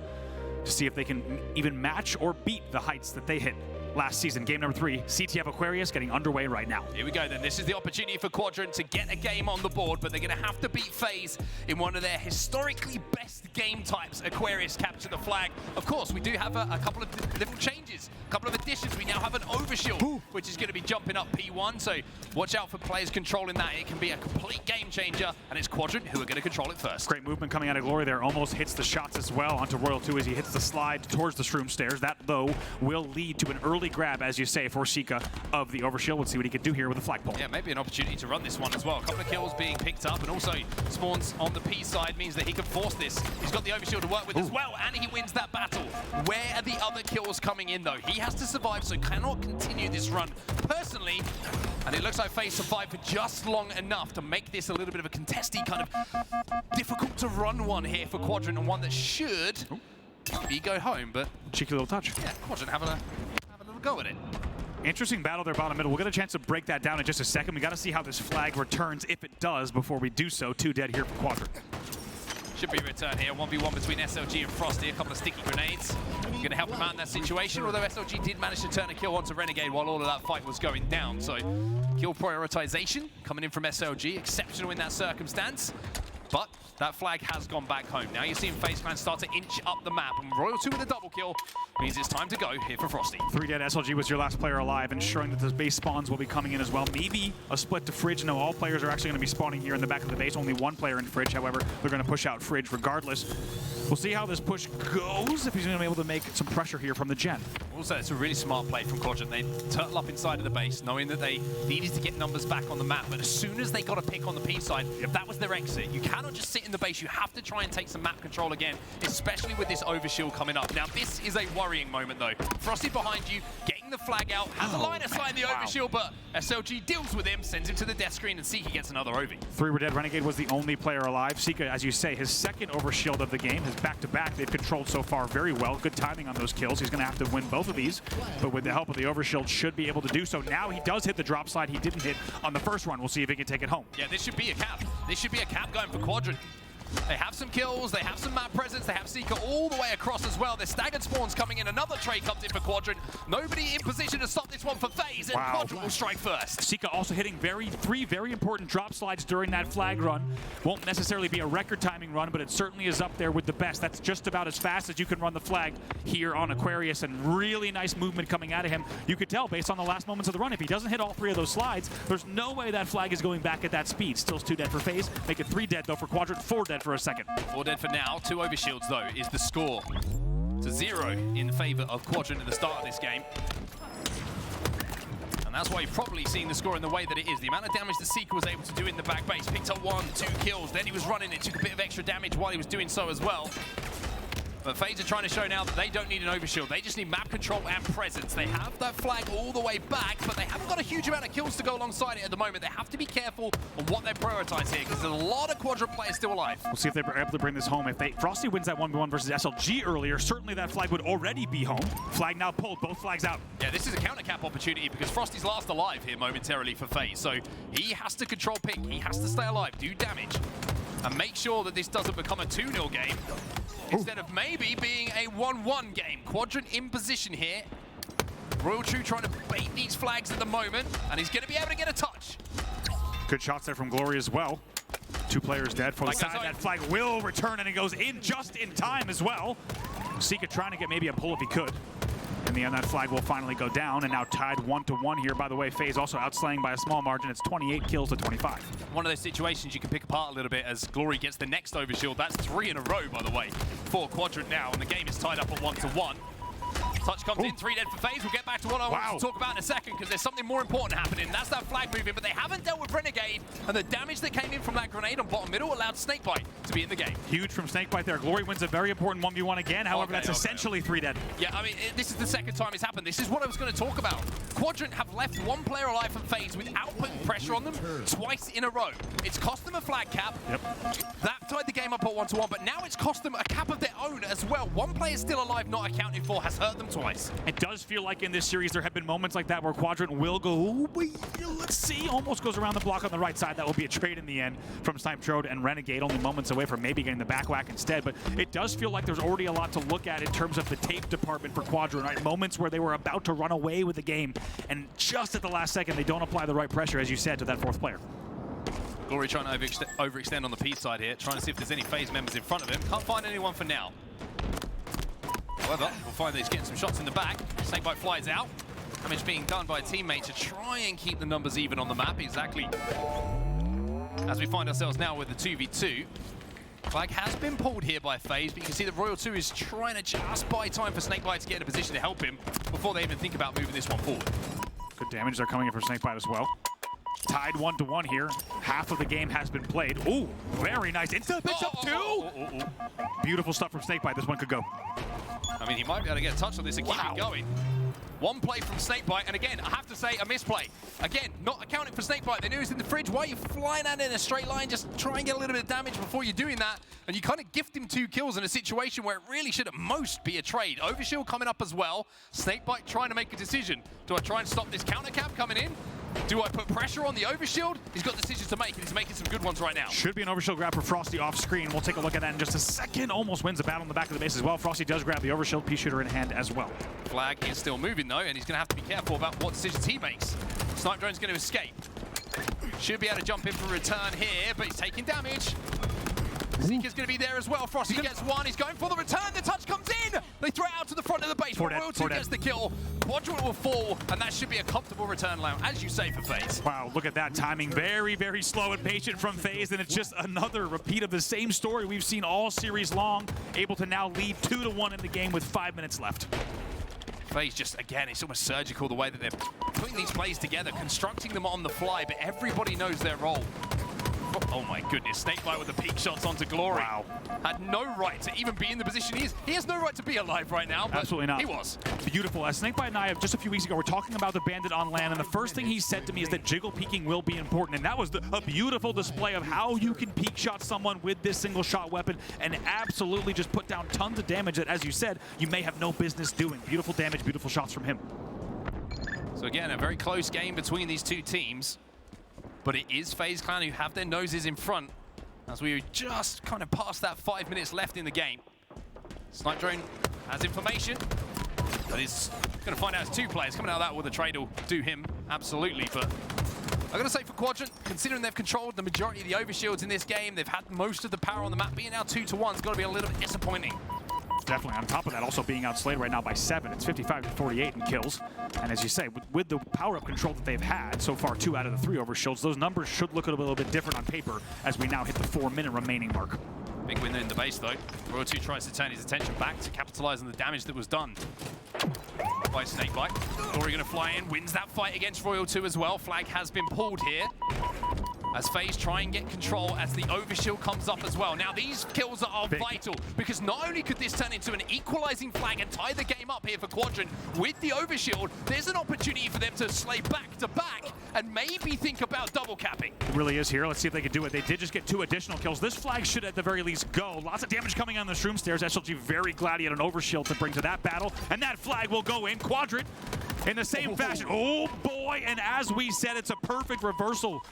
to see if they can even match or beat the heights that they hit last season. Game number 3, CTF Aquarius getting underway right now. Here we go then. This is the opportunity for Quadrant to get a game on the board, but they're going to have to beat FaZe in one of their historically best game types. Aquarius capture the flag. Of course, we do have a couple of little changes, a couple of additions additions, we now have an overshield, which is going to be jumping up P1. So watch out for players controlling that. It can be a complete game changer, and it's Quadrant who are going to control it first. Great movement coming out of Glory there. Almost hits the shots as well onto Royal 2 as he hits the slide towards the Shroom stairs. That, though, will lead to an early grab, as you say, for Sica of the overshield. Let's see what he can do here with the flagpole. Yeah, maybe an opportunity to run this one as well. A couple of kills being picked up, and also spawns on the P side means that he can force this. He's got the overshield to work with as well, and he wins that battle. Where are the other kills coming in, though? He has to survive, so cannot continue this run personally. And it looks like FaZe survived for just long enough to make this a little bit of a contesty, kind of difficult to run one here for Quadrant, and one that should be go home, but Cheeky little touch. yeah, Quadrant have a little go at it. Interesting battle there, bottom middle. We'll get a chance to break that down in just a second. We got to see how this flag returns, if it does, before we do so. 2 dead here for Quadrant. Should be a return here. 1v1 between SLG and Frosty. A couple of sticky grenades. Going to help him out in that situation, although SLG did manage to turn a kill onto Renegade while all of that fight was going down. So kill prioritization coming in from SLG. Exceptional in that circumstance. But that flag has gone back home. Now you're seeing FaZe fans start to inch up the map. And Royal 2 with a double kill means it's time to go here for Frosty. 3 dead. SLG was your last player alive, ensuring that the base spawns will be coming in as well. Maybe a split to Fridge. No, all players are actually going to be spawning here in the back of the base. Only 1 player in Fridge. However, they're going to push out Fridge regardless. We'll see how this push goes, if he's going to be able to make some pressure here from the gen. Also, it's a really smart play from Quadrant. They turtle up inside of the base, knowing that they needed to get numbers back on the map. But as soon as they got a pick on the P side, that was their exit. You cannot just sit in the base. You have to try and take some map control again, especially with this overshield coming up. Now, this is a worrying moment, though. Frosty behind you, getting the flag out, has a line of sight in the overshield, but SLG deals with him, sends him to the death screen, and Sica gets another Ovi. 3 were dead. Renegade was the only player alive. Sica, as you say, his second overshield of the game, his back-to-back. They've controlled so far very well. Good timing on those kills. He's going to have to win both of these, but with the help of the overshield, should be able to do so. Now he does hit the drop slide he didn't hit on the first run. We'll see if he can take it home. Yeah, this should be a cap. This should be a cap going for Quadrant. They have some kills, they have some map presence, they have Sica all the way across as well. There's staggered spawns coming in, another trade comes in for Quadrant. Nobody in position to stop this one for FaZe, and Quadrant will strike first. Sica also hitting 3 very important drop slides during that flag run. Won't necessarily be a record timing run, but it certainly is up there with the best. That's just about as fast as you can run the flag here on Aquarius, and really nice movement coming out of him. You could tell based on the last moments of the run, if he doesn't hit all 3 of those slides, there's no way that flag is going back at that speed. Still 2 dead for FaZe, make it 3 dead though for Quadrant, 4 dead for a second. 4 dead for now, 2 overshields though is the score. To 0 in favor of Quadrant at the start of this game. And that's why you're probably seeing the score in the way that it is. The amount of damage that Sica was able to do in the back base, picked up 1, 2 kills, then he was running it, took a bit of extra damage while he was doing so as well. But FaZe are trying to show now that they don't need an overshield. They just need map control and presence. They have that flag all the way back, but they haven't got a huge amount of kills to go alongside it at the moment. They have to be careful on what they prioritize here, because there's a lot of Quadrant players still alive. We'll see if they're able to bring this home. If Frosty wins that 1v1 versus SLG earlier, certainly that flag would already be home. Flag now pulled, both flags out. Yeah, this is a counter cap opportunity because Frosty's last alive here momentarily for FaZe. So he has to control pick, he has to stay alive, do damage, and make sure that this doesn't become a 2-0 game. Instead of maybe being a 1-1 game. Quadrant in position here. Royal True trying to bait these flags at the moment, and he's going to be able to get a touch. Good shots there from Glory as well. 2 players dead for the side. That flag will return, and it goes in just in time as well. Sica trying to get maybe a pull if he could. In the end, that flag will finally go down, and now tied 1-1 here. By the way, FaZe also outslaying by a small margin. It's 28 kills to 25. One of those situations you can pick apart a little bit as Glory gets the next overshield. That's 3 in a row, by the way, for Quadrant now, and the game is tied up at 1-1. Touch comes in, 3 dead for FaZe. We'll get back to what I want to talk about in a second, because there's something more important happening. That's that flag moving, but they haven't dealt with Renegade, and the damage that came in from that grenade on bottom middle allowed SnakeBite to be in the game. Huge from SnakeBite there. Glory wins a very important 1v1 again. However, that's essentially 3 dead. Yeah, I mean, this is the second time it's happened. This is what I was going to talk about. Quadrant have left 1 player alive from FaZe without putting pressure on them twice in a row. It's cost them a flag cap. Yep. That tied the game up at 1-1, but now it's cost them a cap of their own as well. 1 player still alive, not accounted for, has hurt them twice. It does feel like in this series there have been moments like that where Quadrant will go, let's see, almost goes around the block on the right side. That will be a trade in the end from Snipedrone and Renegade, only moments away from maybe getting the back whack instead. But it does feel like there's already a lot to look at in terms of the tape department for Quadrant, right? Moments where they were about to run away with the game, and just at the last second they don't apply the right pressure, as you said, to that 4th player. Glory trying to overextend on the P side here, trying to see if there's any FaZe members in front of him. Can't find anyone for now. However, we'll find that he's getting some shots in the back. SnakeBite flies out. Damage being done by a teammate to try and keep the numbers even on the map, exactly as we find ourselves now with the 2v2. Flag has been pulled here by FaZe, but you can see that Royal 2 is trying to just buy time for SnakeBite to get in a position to help him before they even think about moving this one forward. Good damage there coming in for SnakeBite as well. Tied 1-1 here. Half of the game has been played. Ooh, very nice. Insta picks up two. Beautiful stuff from SnakeBite. This one could go. I mean, he might be able to get a touch on this and keep it going. One play from SnakeBite, and again, I have to say, a misplay. Again, not accounting for SnakeBite. They knew he was in the fridge. Why are you flying out in a straight line? Just try and get a little bit of damage before you're doing that. And you kind of gift him 2 kills in a situation where it really should at most be a trade. Overshield coming up as well. SnakeBite trying to make a decision. Do I try and stop this counter cap coming in? Do I put pressure on the overshield? He's got decisions to make, and he's making some good ones right now. Should be an overshield grab for Frosty off screen. We'll take a look at that in just a second. Almost wins the battle on the back of the base as well. Frosty does grab the overshield, pea shooter in hand as well. Flag is still moving though, and he's going to have to be careful about what decisions he makes. Snipedrone's going to escape. Should be able to jump in for a return here, but he's taking damage. Sica's going to be there as well. Frosty gets one. He's going for the return. The touch comes in. They throw it out to the front of the base. Royal 2 gets the kill. Quadrant will fall, and that should be a comfortable return line, as you say, for FaZe. Wow, look at that timing. Very, very slow and patient from FaZe, and it's just another repeat of the same story we've seen all series long. Able to now lead 2-1 in the game with 5 minutes left. FaZe just, again, it's almost surgical the way that they're putting these plays together, constructing them on the fly, but everybody knows their role. Oh my goodness, SnakeBite with the peak shots onto Glory. Wow. Had no right to even be in the position he is. He has no right to be alive right now, but absolutely not. He was. Beautiful. As SnakeBite and I, just a few weeks ago, were talking about the Bandit on land, and the first thing he said to me is that jiggle peeking will be important, and that was a beautiful display of how you can peek shot someone with this single shot weapon and absolutely just put down tons of damage that, as you said, you may have no business doing. Beautiful damage, beautiful shots from him. So again, a very close game between these two teams. But it is FaZe Clan who have their noses in front as we just kind of past that 5 minutes left in the game. Snipedrone has information, but he's going to find out it's 2 players. Coming out of that with a trade will do him, absolutely. But I'm going to say for Quadrant, considering they've controlled the majority of the overshields in this game, they've had most of the power on the map, being now 2-1 has got to be a little bit disappointing. Definitely. On top of that, also being outslated right now by 7. It's 55-48 in kills. And as you say, with the power-up control that they've had so far, 2 out of the 3 overshields, those numbers should look a little bit different on paper as we now hit the 4-minute remaining mark. Big win in the base, though. Royal 2 tries to turn his attention back to capitalize on the damage that was done by SnakeBite. Glory going to fly in, wins that fight against Royal 2 as well. Flag has been pulled here as FaZe try and get control as the overshield comes up as well. Now these kills are vital because not only could this turn into an equalizing flag and tie the game up here for Quadrant with the overshield, there's an opportunity for them to slay back to back and maybe think about double capping. It really is here. Let's see if they can do it. They did just get 2 additional kills. This flag should at the very least go. Lots of damage coming on the shroom stairs. SLG very glad he had an overshield to bring to that battle, and that flag will go in. Quadrant in the same fashion. Oh boy, and as we said, it's a perfect reversal.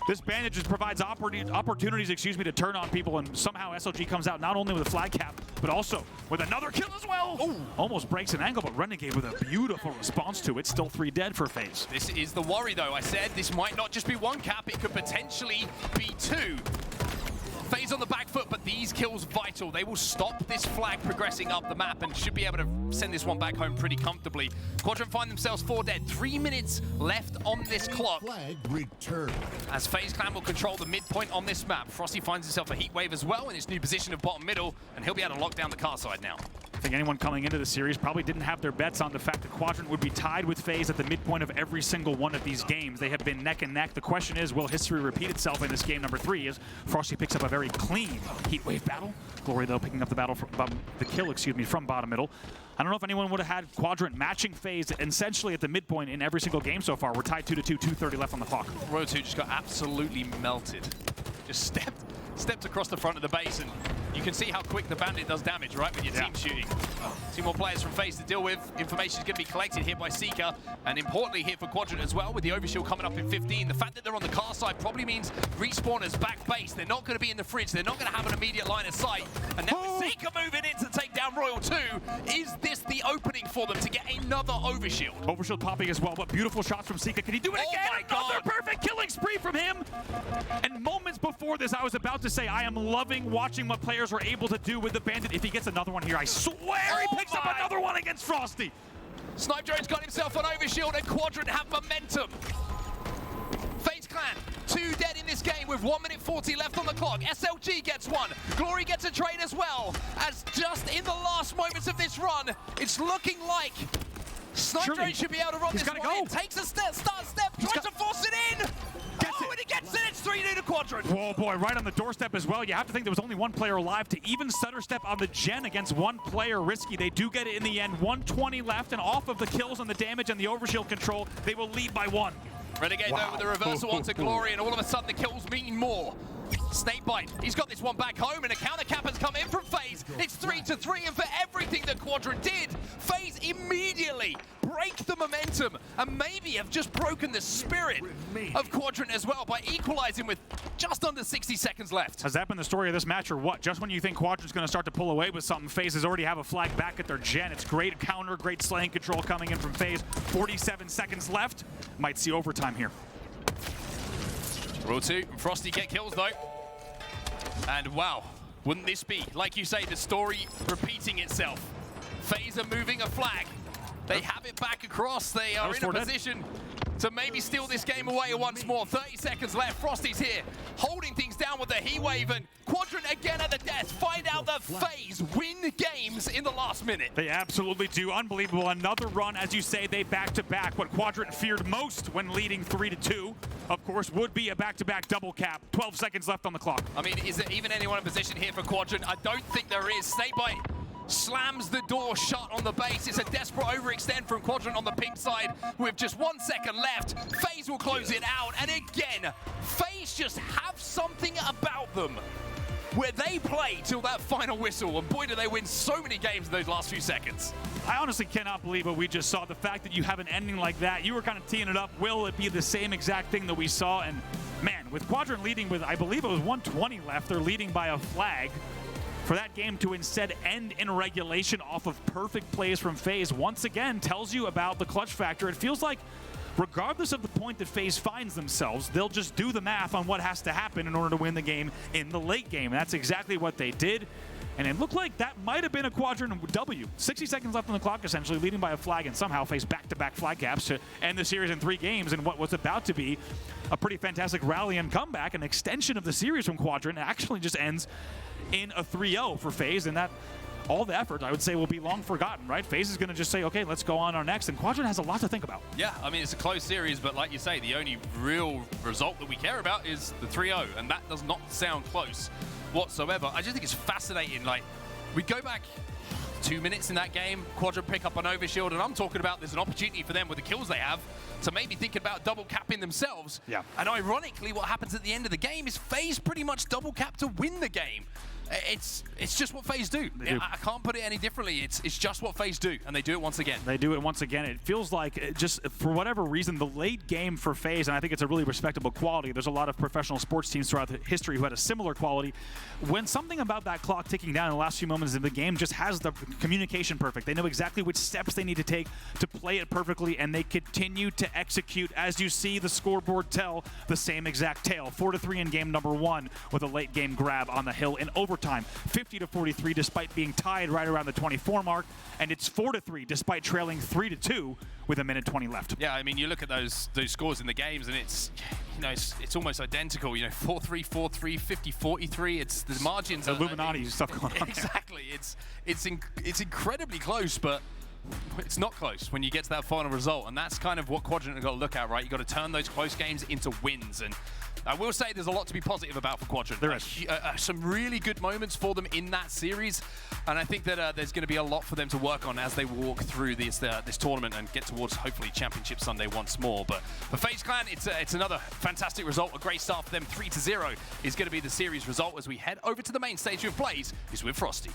This bandit just provides opportunities, to turn on people, and somehow SLG comes out not only with a flag cap, but also with another kill as well. Ooh. Almost breaks an angle, but Renegade with a beautiful response to it. Still 3 dead for FaZe. This is the worry, though. I said this might not just be 1 cap, it could potentially be 2. FaZe on the back foot, but these kills vital. They will stop this flag progressing up the map and should be able to send this one back home pretty comfortably. Quadrant find themselves 4 dead. 3 minutes left on this clock. Flag return. As FaZe Clan will control the midpoint on this map. Frosty finds himself a heat wave as well in his new position of bottom middle, and he'll be able to lock down the car side now. I think anyone coming into the series probably didn't have their bets on the fact that Quadrant would be tied with FaZe at the midpoint of every single one of these games. They have been neck and neck. The question is, will history repeat itself in this game number 3 as Frosty picks up a very clean heat wave battle. Glory, though, picking up the battle from the kill, from bottom middle. I don't know if anyone would have had Quadrant matching FaZe essentially at the midpoint in every single game so far. We're tied 2-2, 2:30 left on the clock. Royal 2 just got absolutely melted. Just stepped across the front of the base, and you can see how quick the bandit does damage, right, with your team shooting. 2 more players from FaZe to deal with. Information is going to be collected here by Sica, and importantly here for Quadrant as well, with the overshield coming up in 15. The fact that they're on the car side probably means respawners back base. They're not going to be in the fridge. They're not going to have an immediate line of sight. And now with Sica moving in to take down Royal 2, is this the opening for them to get another overshield? Overshield popping as well, but beautiful shots from Sica. Can he do it again? My God. Another perfect killing spree from him. And moments before this, I was about to say I am loving watching what players players are able to do with the Bandit. If he gets another one here, I swear he picks up another one against Frosty. Snipedrone's got himself an overshield and Quadrant have momentum. FaZe Clan, 2 dead in this game with 1 minute 40 left on the clock. SLG gets one. Glory gets a trade as well. As just in the last moments of this run, it's looking like Snipedrone should be able to run this one in. Takes a step, tries to force it in. And he gets it. It's 3-2 to Quadrant. Whoa, boy, right on the doorstep as well. You have to think there was only one player alive to even stutter step on the gen against one player. Risky. They do get it in the end. 120 left, and off of the kills and the damage and the overshield control, they will lead by 1. Renegade though with the reversal onto Glory, and all of a sudden the kills mean more. SnakeBite, he's got this one back home, and a counter cap has come in from FaZe. It's 3-3, and for everything that Quadrant did, FaZe immediately break the momentum, and maybe have just broken the spirit of Quadrant as well by equalizing with just under 60 seconds left. Has that been the story of this match, or what? Just when you think Quadrant's going to start to pull away with something, FaZe has already have a flag back at their gen. It's great counter, great slaying control coming in from FaZe. 47 seconds left. Might see overtime here. Rule 2, Frosty get kills though. And wow, wouldn't this be, like you say, the story repeating itself? FaZe are moving a flag. They have it back across. They are in a position to maybe steal this game away once more. 30 seconds left. Frosty's here, holding things down with the heat wave, and Quadrant again at the death. Find out that FaZe win games in the last minute. They absolutely do. Unbelievable. Another run, as you say, they back-to-back. What Quadrant feared most when leading 3-2, of course, would be a back-to-back double cap. 12 seconds left on the clock. I mean, is there even anyone in position here for Quadrant? I don't think there is. SnakeBite slams the door shut on the base. It's a desperate overextend from Quadrant on the pink side with just 1 second left. FaZe will close it out, and again, FaZe just have something about them where they play till that final whistle, and boy do they win so many games in those last few seconds. I honestly cannot believe what we just saw. The fact that you have an ending like that, you were kind of teeing it up. Will it be the same exact thing that we saw? And man, with Quadrant leading with, I believe it was 120 left, they're leading by a flag. For that game to instead end in regulation off of perfect plays from FaZe once again tells you about the clutch factor. It feels like regardless of the point that FaZe finds themselves, they'll just do the math on what has to happen in order to win the game in the late game. And that's exactly what they did. And it looked like that might have been a Quadrant W. 60 seconds left on the clock, essentially, leading by a flag, and somehow FaZe back-to-back flag caps to end the series in 3 games in what was about to be a pretty fantastic rally and comeback. An extension of the series from Quadrant actually just ends in a 3-0 for FaZe, and that all the effort, I would say, will be long forgotten, right? FaZe is going to just say, okay, let's go on our next, and Quadrant has a lot to think about. Yeah, I mean, it's a close series, but like you say, the only real result that we care about is the 3-0, and that does not sound close whatsoever. I just think it's fascinating. Like, we go back 2 minutes in that game, Quadrant pick up an overshield, and I'm talking about there's an opportunity for them with the kills they have to maybe think about double capping themselves. Yeah. And ironically, what happens at the end of the game is FaZe pretty much double cap to win the game. It's just what FaZe do. I can't put it any differently. It's just what FaZe do, and they do it once again. They do it once again. It feels like, just for whatever reason, the late game for FaZe, and I think it's a really respectable quality. There's a lot of professional sports teams throughout history who had a similar quality. When something about that clock ticking down in the last few moments of the game just has the communication perfect. They know exactly which steps they need to take to play it perfectly, and they continue to execute, as you see the scoreboard tell the same exact tale. 4-3 in game number 1 with a late game grab on the hill in overtime. 50-43 despite being tied right around the 24 mark, and it's 4-3 despite trailing 3-2 with 1:20 left. Yeah, I mean, you look at those scores in the games, and it's, you know, it's almost identical. You know, 4-3, 4-3, 50-43. It's the margins. Illuminati stuff going on. Exactly. It's incredibly close, but it's not close when you get to that final result, and that's kind of what Quadrant have got to look at, right? You got to turn those close games into wins, and I will say there's a lot to be positive about for Quadrant. There is. Some really good moments for them in that series, and I think that there's going to be a lot for them to work on as they walk through this tournament and get towards hopefully Championship Sunday once more. But for FaZe Clan, it's another fantastic result, a great start for them. 3-0 is going to be the series result as we head over to the main stage with Blaze, who's with Frosty.